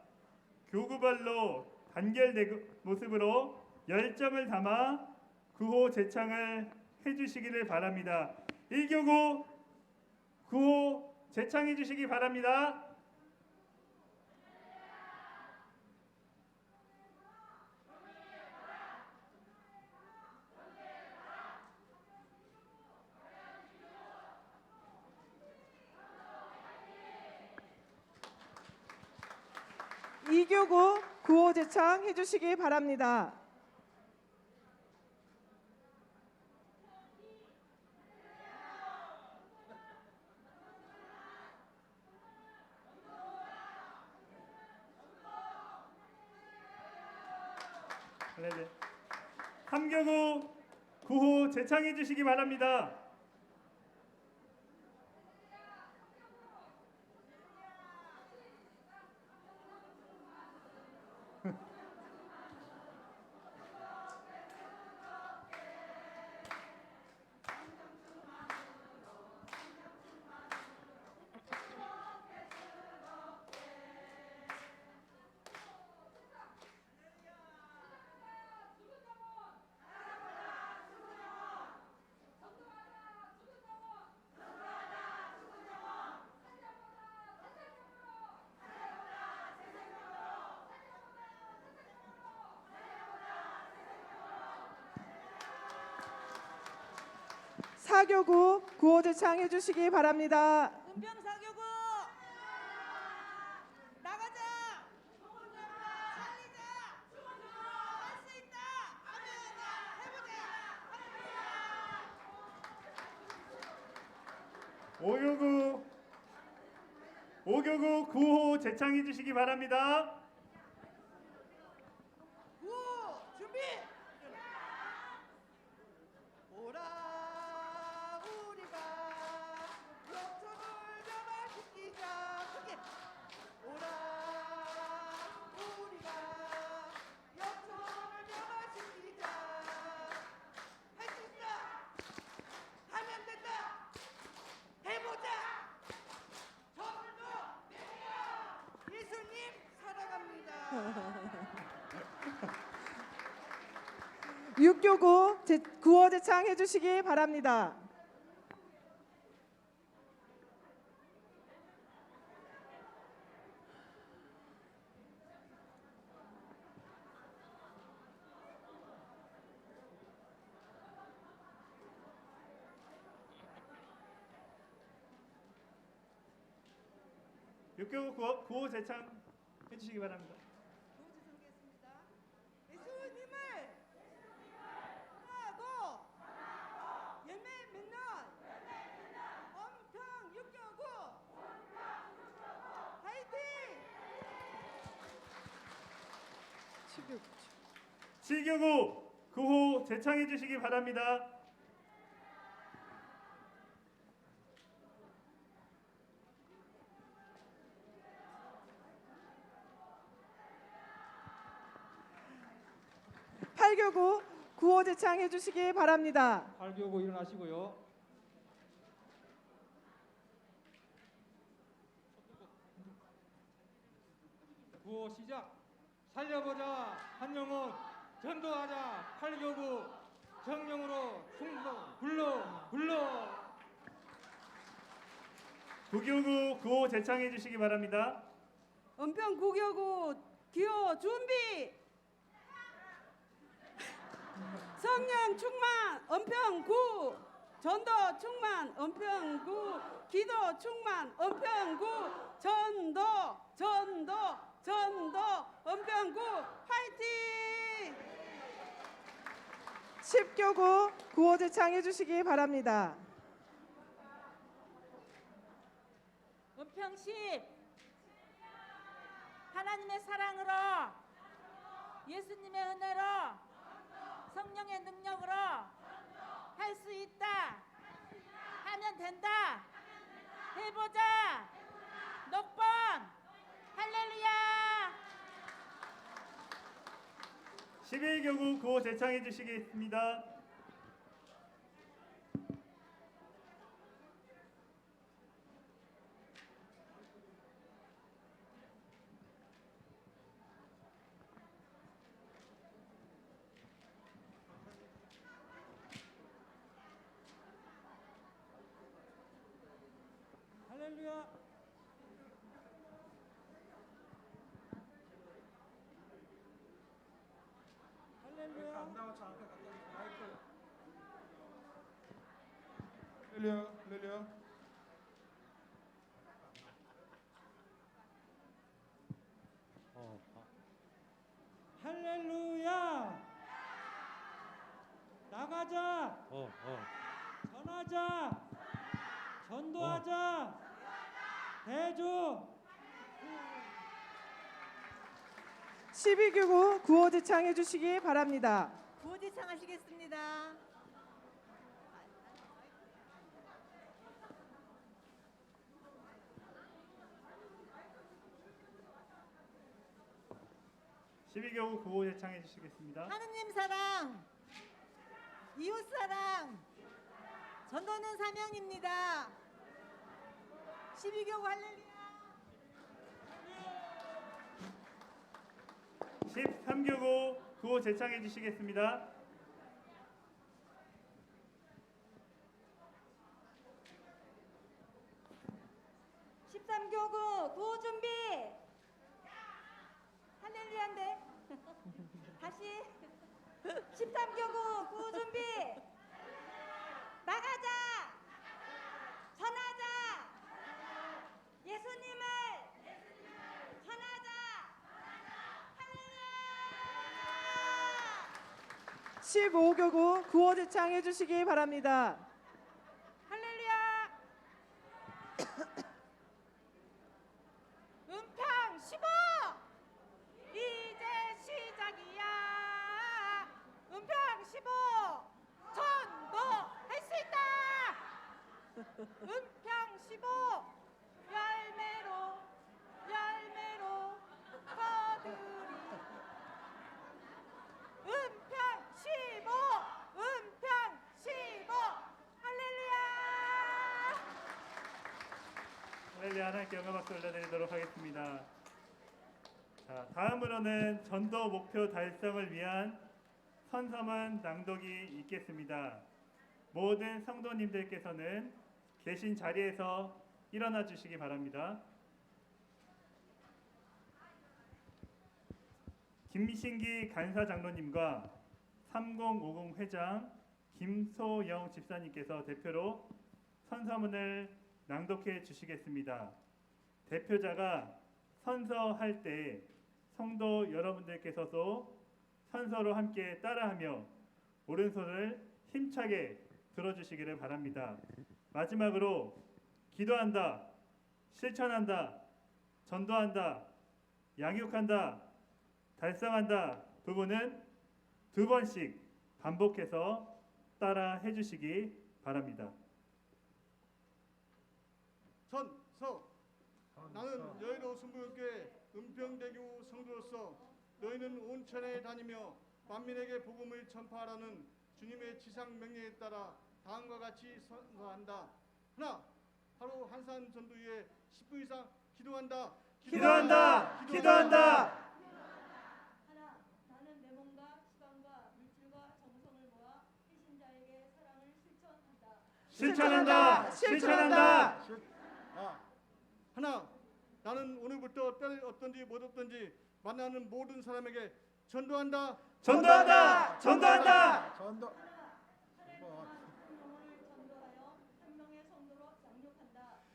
교구별로 단결된 모습으로 열정을 담아 구호 제창을 해주시기를 바랍니다. 1교구 구호 제창해 주시기 바랍니다. 이교구 구호 제창 해주시기 바랍니다. 네. 3교구 구호 제창해 주시기 바랍니다. 사교구 구호 제창 해주시기 바랍니다. 은평사교구 나가자. 살리자. 할 수 있다. 해보자. 5교구 구호 제창해 주시기 바랍니다. 구호 준비. 오라 우리가 역전을 변화시키자. 크게. 오라 우리가 역전을 변화시키자. 할 수 있다. 하면 된다. 해보자. 저들도 예수님 사랑합니다. 6교구 구호 제창 해주시기 바랍니다. 육교구 구호 제창 해주시기 바랍니다. 예수님을 하고 예매 믿는 엄청 육교구 화이팅! 7교구 구호 제창해 주시기 바랍니다. 팔교구 구호 제창 해주시기 바랍니다. 8교구 일어나시고요. 구호 시작. 살려보자 한영혼 전도하자 8교구 정령으로 충성 불러 9교구 구호 제창해 주시기 바랍니다. 은평 구교구 기호 준비. 성령 충만 은평구 전도 충만 은평구 기도 충만 은평구 전도 은평구 화이팅! 10교구 구호 제창 해주시기 바랍니다. 은평시 하나님의 사랑으로 예수님의 은혜로 성령의 능력으로 할 수 있다. 하면 된다. 해보자. 녹번 할렐루야. 11교구 구호 제창해 주시겠습니다. 할렐루야. 할렐루야. 나가자. 전하자. 전도하자. 대조. 12교구 구호제창해 주시기 바랍니다. 구호제창하시겠습니다. (12교구) 구호 제창해 주시겠습니다. 하느님 사랑, 이웃 사랑, 전도는 사명입니다. 12교구 할렐루야. (13교구) 구호 제창해 주시겠습니다. (13교구) 구호 준비. 할렐루야인데. 다시 13교구 구호 준비. 나가자. 전하자. 예수님을 전하자. 할렐루야. 15교구 구호제창해 주시기 바랍니다. 할렐루야. 은평 15. 이제 시작이야. 은평 15. 전도할 수 있다. 은평 15. 열매로 거두리. 은평 15. 은평 15. 할렐루야. 할렐루야. 하나님께 영광 박수 올려드리도록 하겠습니다. 자, 다음으로는 전도 목표 달성을 위한 선서문 낭독이 있겠습니다. 모든 성도님들께서는 계신 자리에서 일어나 주시기 바랍니다. 김신기 간사장로님과 3050 회장 김소영 집사님께서 대표로 선서문을 낭독해 주시겠습니다. 대표자가 선서할 때 성도 여러분들께서도 선서로 함께 따라하며 오른손을 힘차게 들어주시기를 바랍니다. 마지막으로 기도한다, 실천한다, 전도한다, 양육한다, 달성한다 부분은 2번씩 반복해서 따라 해주시기 바랍니다. 선서. 나는 여의도 순복음교회 은평대교 성도로서 너희는 온천에 다니며 만민에게 복음을 전파하라는 주님의 지상 명령에 따라 다음과 같이 선서한다. 하나, 하루 한산 전도 위에 10분 이상 기도한다. 기도한다! 기도한다! 하나, 나는 내 몸과 시간과 물질과 정성을 모아 희신자에게 사랑을 실천한다. 실천한다! 하나, 나는 오늘부터 때를 얻든지 못 얻든지 만나는 모든 사람에게 전도한다. 전도한다! 전도한다! 하나, 한 영혼을 전도하여 한 명의 성도로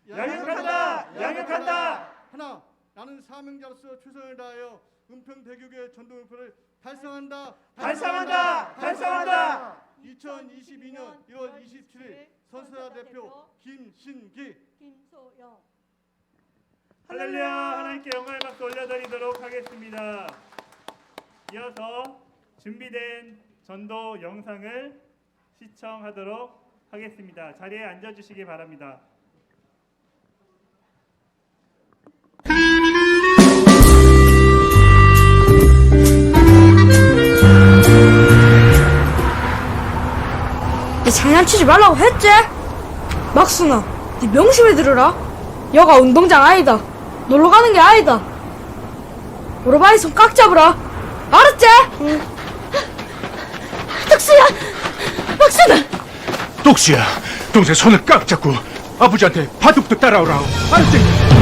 양육한다. 양육한다! 하나, 나는 사명자로서 최선을 다하여 은평대교교의 전도 목표를 달성한다. 2022년 1월 27일 선서자 대표 김신기. 김소영. 할렐루야. 하나님께 영광의 박수 올려드리도록 하겠습니다. 이어서 준비된 전도 영상을 시청하도록 하겠습니다. 자리에 앉아주시기 바랍니다. 니 장난치지 말라고 했지? 막순아, 니 명심히 들으라. 여가 운동장 아니다. 놀러 가는 게 아니다. 오토바이 손 꽉 잡으라. 알았지? 응. 덕수야, 막순아. 독수야, 동생 손을 꽉 잡고 아버지한테 바둑도 따라오라. 알았지?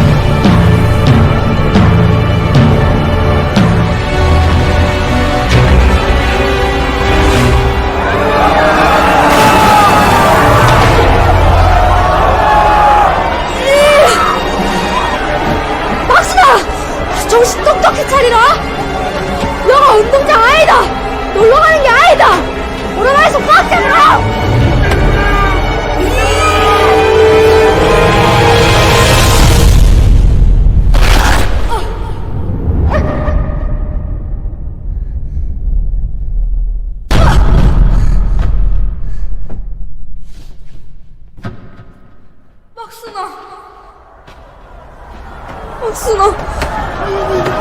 막순아,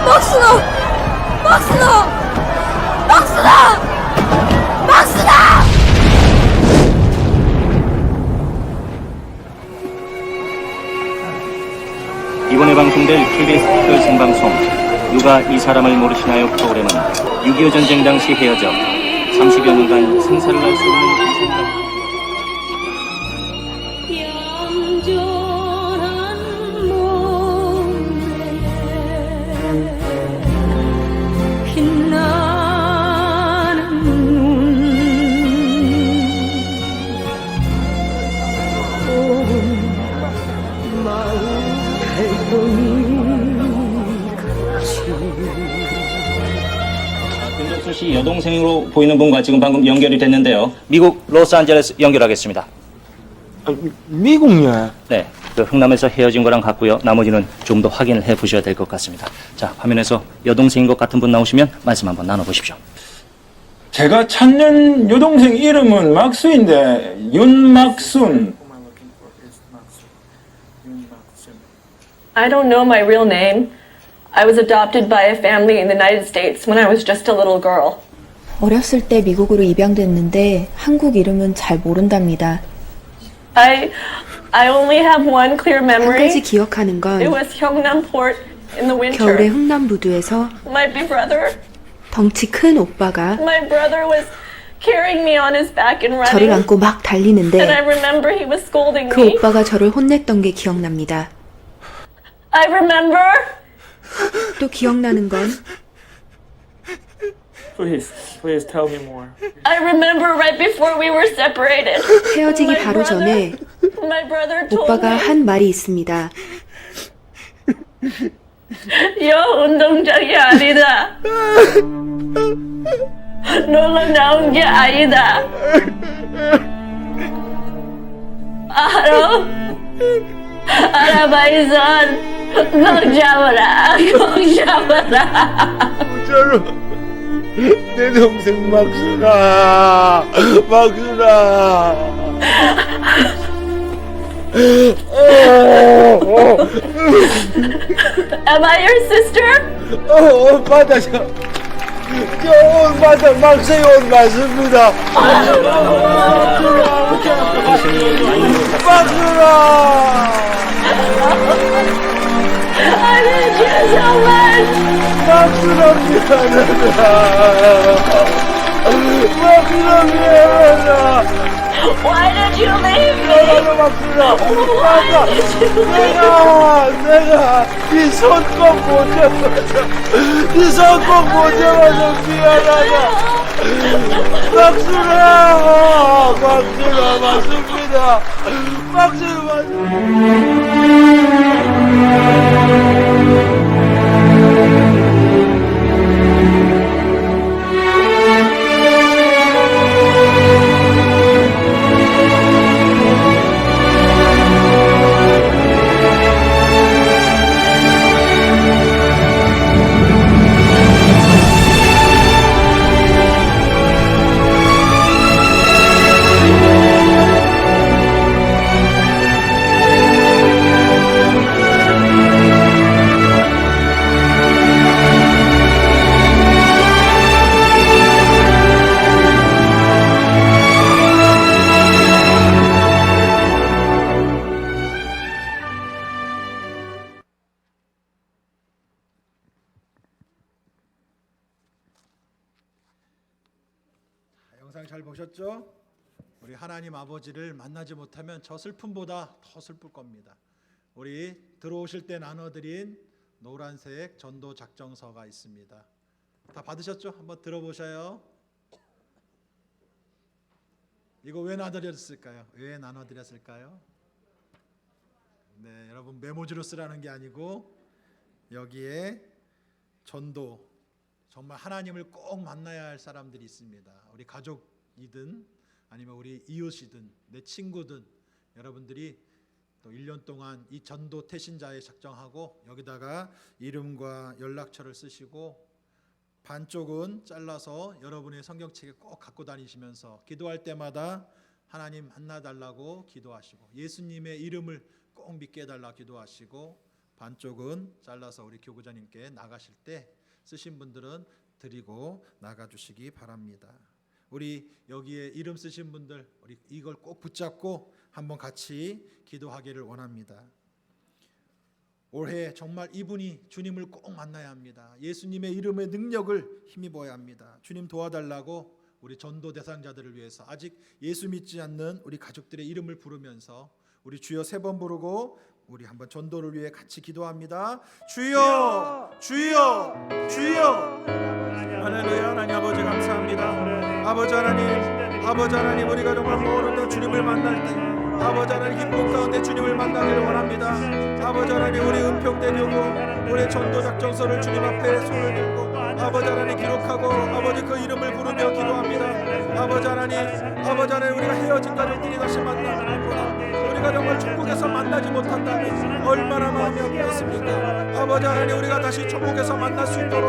막순아, 막순아, 막순아, 막순아! 이번에 방송될 KBS 특별 생방송 누가 이 사람을 모르시나요 프로그램은 6.25 전쟁 당시 헤어져 30여 년간 생사를 알 수 없는 인생과 얌전한 몸에 빛나는 눈 온 마음 달덩이 같이 윤정수 씨 여동생으로 보이는 분과 지금 방금 연결이 됐는데요. 미국 로스앤젤레스 연결하겠습니다. 미국요? 네, 그 흥남에서 헤어진 거랑 같고요. 나머지는 좀 더 확인을 해 보셔야 될 것 같습니다. 자, 화면에서 여동생인 것 같은 분 나오시면 말씀 한번 나눠보십시오. 제가 찾는 여동생 이름은 막수인데 윤막순. I don't know my real name. I was adopted by a family in the United States when I was just a little girl. 어렸을 때 미국으로 입양됐는데 한국 이름은 잘 모른답니다. I only have one clear 한 memory. 가지 기억하는 건 It was Gyeongnam Port in the 겨울에 winter. 흥남부두에서 My big brother, 덩치 큰 오빠가 my brother was carrying me on his back and 저를 running. 안고 막 And I 달리는데 remember he was scolding 그 me. 오빠가 저를 혼냈던 게 기억납니다. I remember 또 기억나는 건 Please tell me more. I remember right before we were separated. 헤어지기 바로 전에 My brother told 오빠가 me, 한 말이 있습니다. 여 운동장이 아니다. 놀러 나온 게 아니다. 알아? 알아봐이선 꼭 잡아라. 꼭 잡아라. 저로 내 동생 막순아, 막순아. Am I your sister? 맞아, 저 맞아, 막생이 옷 맞습니다. 막순아. I need you so much. 막순아 미안하다. 막순아 미안하다. Why did you leave me? 막순아. Why did you leave me? 내가 네 손 꼭 못 잡아서 네 손 꼭 못 잡아서 미안하다. 막순아 맞습니다. 막순아 영상 잘 보셨죠? 우리 하나님 아버지를 만나지 못하면 저 슬픔보다 더 슬플 겁니다. 우리 들어오실 때 나눠드린 노란색 전도 작정서가 있습니다. 다 받으셨죠? 한번 들어보셔요. 이거 왜 나눠드렸을까요? 왜 나눠드렸을까요? 네, 여러분 메모지로 쓰라는 게 아니고 여기에 전도, 정말 하나님을 꼭 만나야 할 사람들이 있습니다. 우리 가족이든 아니면 우리 이웃이든 내 친구든 여러분들이 또 1년 동안 이 전도 태신자에 작정하고 여기다가 이름과 연락처를 쓰시고 반쪽은 잘라서 여러분의 성경책에 꼭 갖고 다니시면서 기도할 때마다 하나님 만나달라고 기도하시고 예수님의 이름을 꼭 믿게 해달라 기도하시고 반쪽은 잘라서 우리 교구자님께 나가실 때 쓰신 분들은 드리고 나가주시기 바랍니다. 우리 여기에 이름 쓰신 분들 우리 이걸 꼭 붙잡고 한번 같이 기도하기를 원합니다. 올해 정말 이분이 주님을 꼭 만나야 합니다. 예수님의 이름의 능력을 힘입어야 합니다. 주님 도와달라고 우리 전도 대상자들을 위해서 아직 예수 믿지 않는 우리 가족들의 이름을 부르면서 우리 주여 3번 부르고 우리 한번 전도를 위해 같이 기도합니다. 주여, 주여, 주여. 할렐루야. 하나님 아버지 감사합니다. 아버지 하나님 우리가 정말 모르는 주님을 만날 때 아버지 하나님 기쁨 가운데 주님을 만나기를 원합니다. 아버지 하나님 우리 은평대교구 우리 전도작정서를 주님 앞에 손을 들고 아버지 하나님 기록하고 아버지 그 이름을 부르며 기도합니다. 아버지 하나님 우리가 헤어진 가족들이 다시 만나는구나. 우리가 정말 천국에서 만나지 못한다면 얼마나 마음이 아프겠습니까? 아버지 하나님 우리가 다시 천국에서 만날 수 있도록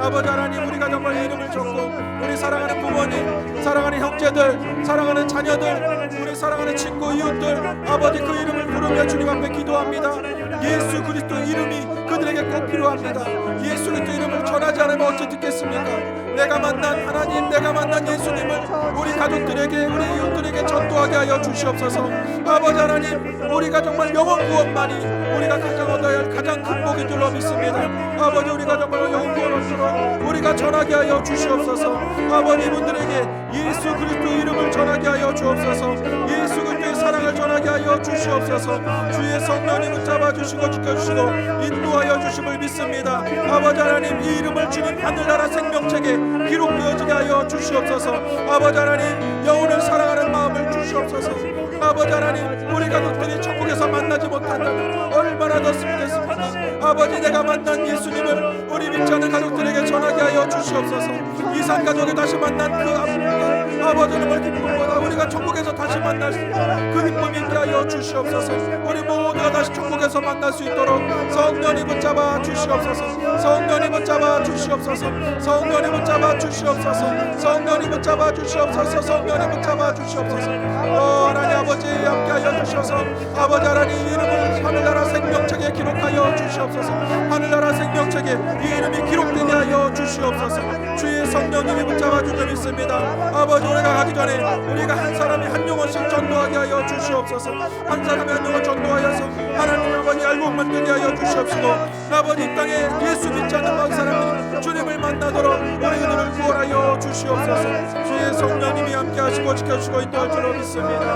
아버지 하나님 우리가 정말 이름을 적고 우리 사랑하는 부모님, 사랑하는 형제들, 사랑하는 자녀들, 우리 사랑하는 친구, 이웃들 아버지 그 이름을 부르며 주님 앞에 기도합니다. 예수 그리스도의 이름이 그들에게 꼭 필요합니다. 예수 그리스도의 이름을 전하지 않으면 어찌 듣겠습니까? 내가 만난 하나님, 내가 만난 예수님을 우리 가족들에게, 우리 이웃들에게 전도하게 하여 주시옵소서. 아버지 하나님 우리가 정말 영혼 구원만이 우리가 가장 얻어야 할 가장 큰 복인 줄로 믿습니다. 아버지 우리가 정말 영혼 구원 얻도록 우리가 전하게 하여 주시옵소서. 아버지 분들에게 예수 그리스도의 이름을 전하게 하여 주옵소서. 예수 그리스도의 사랑을 전하게 하여 주시옵소서. 주의 성령님 붙잡아 주시고 지켜주시고 인도하여 주심을 믿습니다. 아버지 하나님 이 이름을 주님 하늘나라 생명책에 기록되어지게 하여 주시옵소서. 아버지 하나님 영혼을 사랑하는 마음을 주시옵소서. 아버지 하나님 우리 가족들이 천국에서 만나지 못한다면 얼마나 더 슬프겠습니까? 아버지 내가 만난 예수님을 우리 믿지 않는 가족들에게 전하게 하여 주시옵소서. 이산 가족이 다시 만난 그 아픔과 아버지 정말 기쁨보다 우리가 천국에서 다시 만날 수 있는 그 기쁨이 있게 하여 주시옵소서. 우리 모두가 다시 천국에서 만날 수 있도록 성령님 붙잡아 주시옵소서. 성령님 붙잡아 주시옵소서. 성령님 붙잡아 주시옵소서. 성령님 붙잡아 주시옵소서. 성령님 붙잡아 주시옵소서. 하나님 아버지 함께하여 주셔서 아버지 하나님 이름을 하늘나라 생명책에 기록하여 주시옵소서. 하늘나라 생명책에 이 이름이 기록되게 하여 주시옵소서. 주의 성령님이 붙잡아 주려 믿습니다. 아버지 우리가 가기 전에 우리가 한 사람이 한 영혼씩 전도하게 하여 주시옵소서. 한 사람이 한 영혼 전도하여서 하나님 아버지 알고 만들게 하여 주시옵시고 아버지 이 땅에 예수 믿지 않는 많은 사람들이 주님을 만나도록 우리 그들을 구원하여 주시옵소서. 주의 성령님이 함께하시고 지켜주시고 인도할 줄로 믿습니다.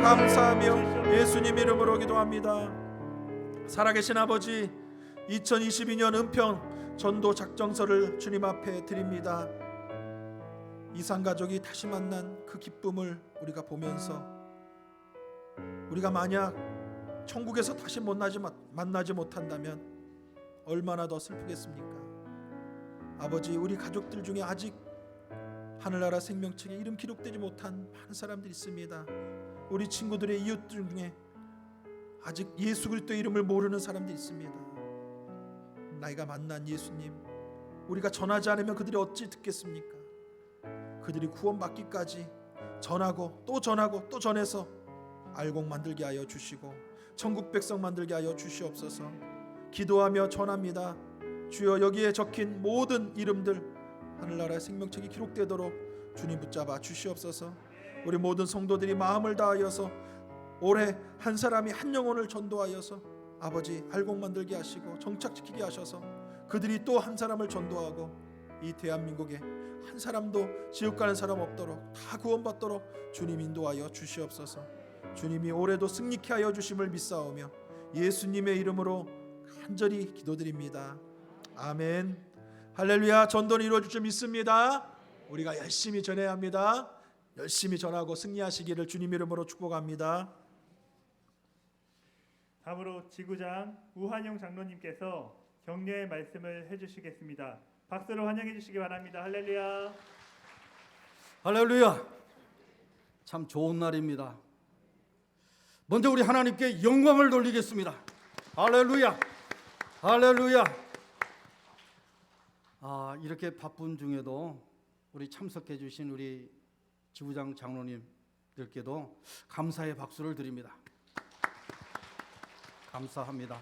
감사하며 예수님 이름으로 기도합니다. 살아계신 아버지 2022년 은평 전도 작정서를 주님 앞에 드립니다. 이산가족이 다시 만난 그 기쁨을 우리가 보면서 우리가 만약 천국에서 다시 만나지 못한다면 얼마나 더 슬프겠습니까? 아버지 우리 가족들 중에 아직 하늘나라 생명책에 이름 기록되지 못한 많은 사람들이 있습니다. 우리 친구들의 이웃들 중에 아직 예수 그리스도의 이름을 모르는 사람들이 있습니다. 나이가 만난 예수님 우리가 전하지 않으면 그들이 어찌 듣겠습니까? 그들이 구원받기까지 전하고 또 전하고 또 전해서 알곡 만들게 하여 주시고 천국 백성 만들게 하여 주시옵소서. 기도하며 전합니다. 주여 여기에 적힌 모든 이름들 하늘나라의 생명책이 기록되도록 주님 붙잡아 주시옵소서. 우리 모든 성도들이 마음을 다하여서 올해 한 사람이 한 영혼을 전도하여서 아버지 알곡 만들게 하시고 정착시키게 하셔서 그들이 또 한 사람을 전도하고 이 대한민국에 한 사람도 지옥 가는 사람 없도록 다 구원받도록 주님 인도하여 주시옵소서. 주님이 올해도 승리케 하여 주심을 믿사오며 예수님의 이름으로 간절히 기도드립니다. 아멘. 할렐루야. 전도는 이루어질 줄 믿습니다. 우리가 열심히 전해야 합니다. 열심히 전하고 승리하시기를 주님 이름으로 축복합니다. 다음으로 지구장 우한용 장로님께서 격려의 말씀을 해주시겠습니다. 박수로 환영해 주시기 바랍니다. 할렐루야. 할렐루야. 참 좋은 날입니다. 먼저 우리 하나님께 영광을 돌리겠습니다. 할렐루야. 할렐루야. 이렇게 바쁜 중에도 우리 참석해 주신 우리 지구장 장로님들께도 감사의 박수를 드립니다. 감사합니다.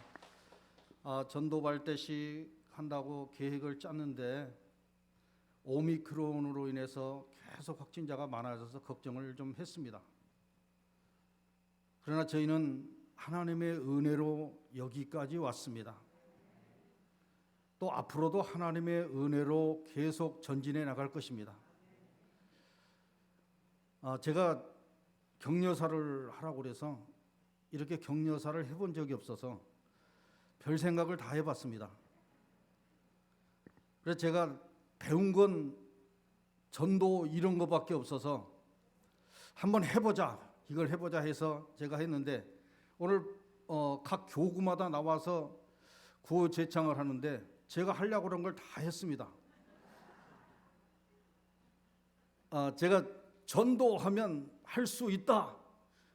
전도 발대식 한다고 계획을 짰는데 오미크론으로 인해서 계속 확진자가 많아져서 걱정을 좀 했습니다. 그러나 저희는 하나님의 은혜로 여기까지 왔습니다. 또 앞으로도 하나님의 은혜로 계속 전진해 나갈 것입니다. 제가 격려사를 하라고 그래서 이렇게 격려사를 해본 적이 없어서 별 생각을 다 해봤습니다. 그래서 제가 배운 건 전도 이런 것밖에 없어서 한번 해보자, 이걸 해보자 해서 제가 했는데 오늘 각 교구마다 나와서 구호 제창을 하는데 제가 하려고 그런 걸 다 했습니다. 제가 전도하면 할 수 있다,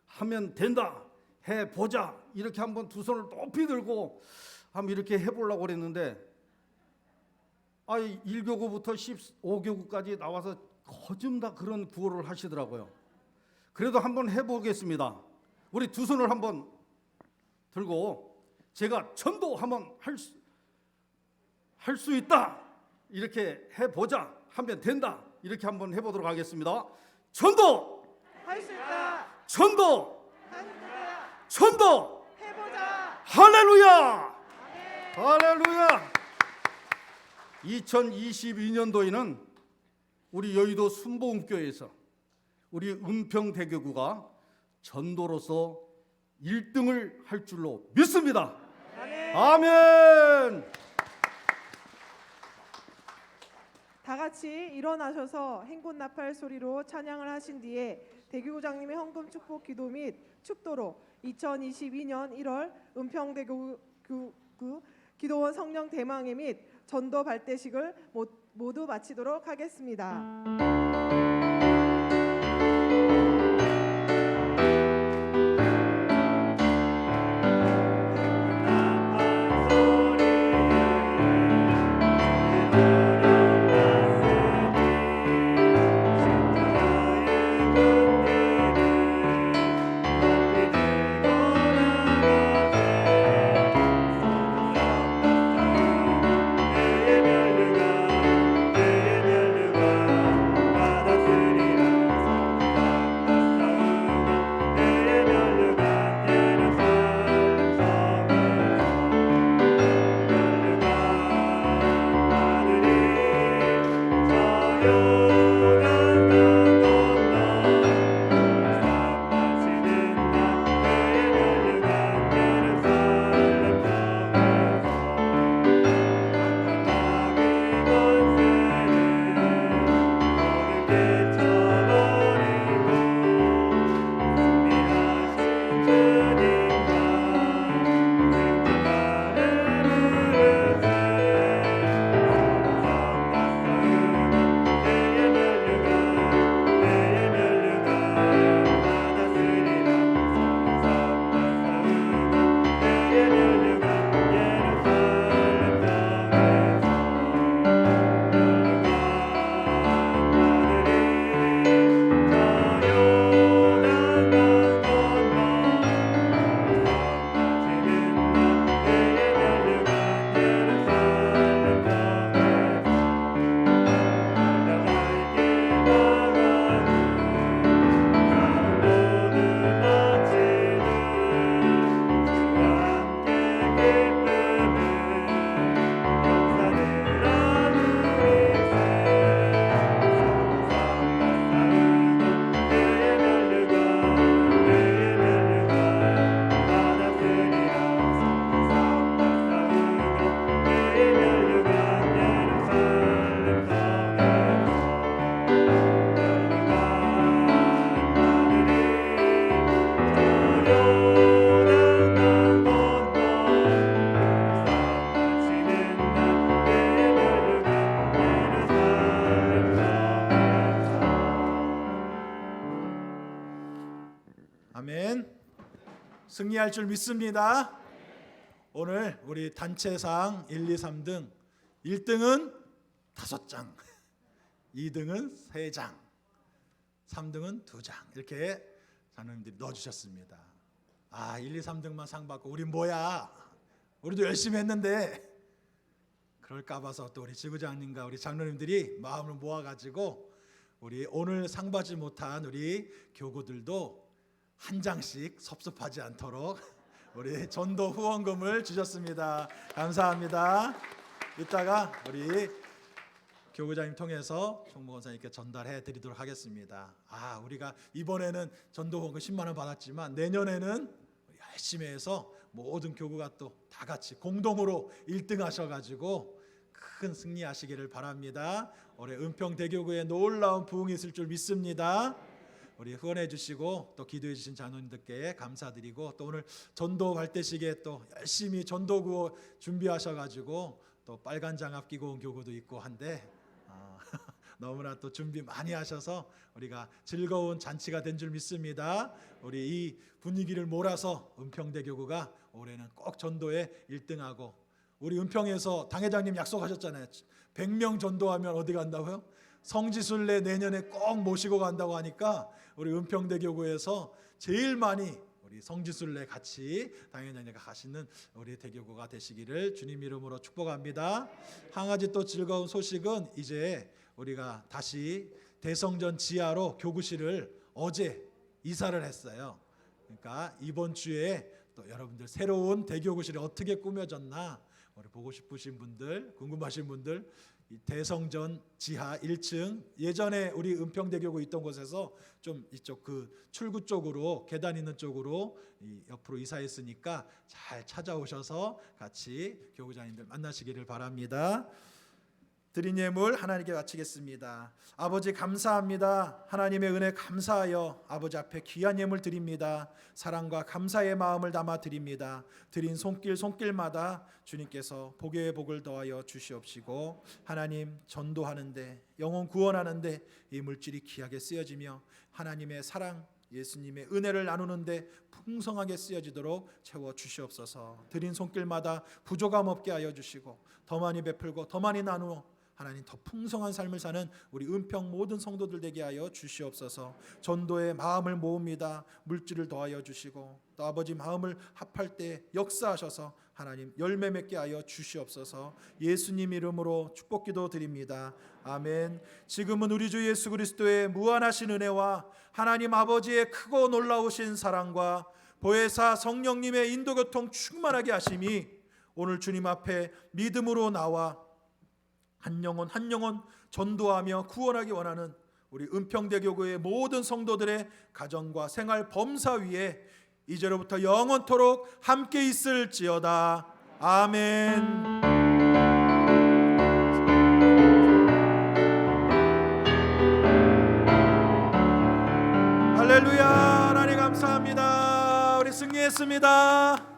하면 된다, 해보자 이렇게 한번 두 손을 높이 들고 한번 이렇게 해보려고 그랬는데 1교구부터 15교구까지 나와서 거좀 다 그런 구호를 하시더라고요. 그래도 한번 해보겠습니다. 우리 두 손을 한번 들고 제가 전도하면 할 수 있다, 이렇게 해보자, 하면 된다, 이렇게 한번 해보도록 하겠습니다. 전도! 할 수 있다. 전도! 할 수 있다. 전도! 해보자. 할렐루야! 할렐루야! 2022년도에는 우리 여의도 순복음교회에서 우리 은평대교구가 전도로서 1등을 할 줄로 믿습니다. 아멘. 다 같이 일어나셔서 행군 나팔 소리로 찬양을 하신 뒤에 대교구장님의 헌금 축복 기도 및 축도로 2022년 1월 은평대교구 기도원 성령 대망회 및 전도 발대식을 모두 마치도록 하겠습니다. 아멘. 승리할 줄 믿습니다. 오늘 우리 단체상 1, 2, 3등 1등은 5장, 2등은 3장, 3등은 2장 이렇게 하나님들이 넣어주셨습니다. 1, 2, 3등만 상 받고 우리 뭐야? 우리도 열심히 했는데 그럴까 봐서 또 우리 지구장님과 우리 장로님들이 마음을 모아가지고 우리 오늘 상 받지 못한 우리 교구들도 한 장씩 섭섭하지 않도록 우리 전도 후원금을 주셨습니다. 감사합니다. 이따가 우리 교구장님 통해서 총무권사님께 전달해 드리도록 하겠습니다. 우리가 이번에는 전도 후원금 10만 원 받았지만 내년에는 열심히 해서 모든 교구가 또 다 같이 공동으로 1등 하셔가지고 큰 승리하시기를 바랍니다. 올해 은평대교구에 놀라운 부흥이 있을 줄 믿습니다. 우리 후원해 주시고 또 기도해 주신 장로님들께 감사드리고, 또 오늘 전도 발대식에 또 열심히 전도구호 준비하셔가지고 또 빨간 장갑 끼고 온 교구도 있고 한데 너무나 또 준비 많이 하셔서 우리가 즐거운 잔치가 된 줄 믿습니다. 우리 이 분위기를 몰아서 은평대교구가 올해는 꼭 전도에 1등하고, 우리 은평에서 당회장님 약속하셨잖아요. 100명 전도하면 어디 간다고요? 성지순례 내년에 꼭 모시고 간다고 하니까 우리 은평대교구에서 제일 많이 우리 성지순례 같이 당회장님과 가시는 우리 대교구가 되시기를 주님 이름으로 축복합니다. 한 가지 또 즐거운 소식은 이제 우리가 다시 대성전 지하로 교구실을 어제 이사를 했어요. 그러니까 이번 주에 또 여러분들 새로운 대교구실이 어떻게 꾸며졌나 우리 보고 싶으신 분들, 궁금하신 분들, 이 대성전 지하 1층, 예전에 우리 은평대교구 있던 곳에서 좀 이쪽 그 출구 쪽으로 계단 있는 쪽으로 이 옆으로 이사했으니까 잘 찾아오셔서 같이 교구장님들 만나시기를 바랍니다. 드린 예물 하나님께 바치겠습니다. 아버지 감사합니다. 하나님의 은혜 감사하여 아버지 앞에 귀한 예물 드립니다. 사랑과 감사의 마음을 담아 드립니다. 드린 손길마다 주님께서 복의 복을 더하여 주시옵시고, 하나님 전도하는데, 영혼 구원하는데 이 물질이 귀하게 쓰여지며 하나님의 사랑, 예수님의 은혜를 나누는데 풍성하게 쓰여지도록 채워 주시옵소서. 드린 손길마다 부족함 없게 하여 주시고 더 많이 베풀고 더 많이 나누어 하나님 더 풍성한 삶을 사는 우리 은평 모든 성도들 되게 하여 주시옵소서. 전도의 마음을 모읍니다. 물질을 더하여 주시고 또 아버지 마음을 합할 때 역사하셔서 하나님 열매 맺게 하여 주시옵소서. 예수님 이름으로 축복기도 드립니다. 아멘. 지금은 우리 주 예수 그리스도의 무한하신 은혜와 하나님 아버지의 크고 놀라우신 사랑과 보혜사 성령님의 인도교통 충만하게 하심이 오늘 주님 앞에 믿음으로 나와 한 영혼 한 영혼 전도하며 구원하기 원하는 우리 은평대교구의 모든 성도들의 가정과 생활 범사 위에 이제로부터 영원토록 함께 있을지어다. 아멘. 할렐루야. 하나님 감사합니다. 우리 승리했습니다.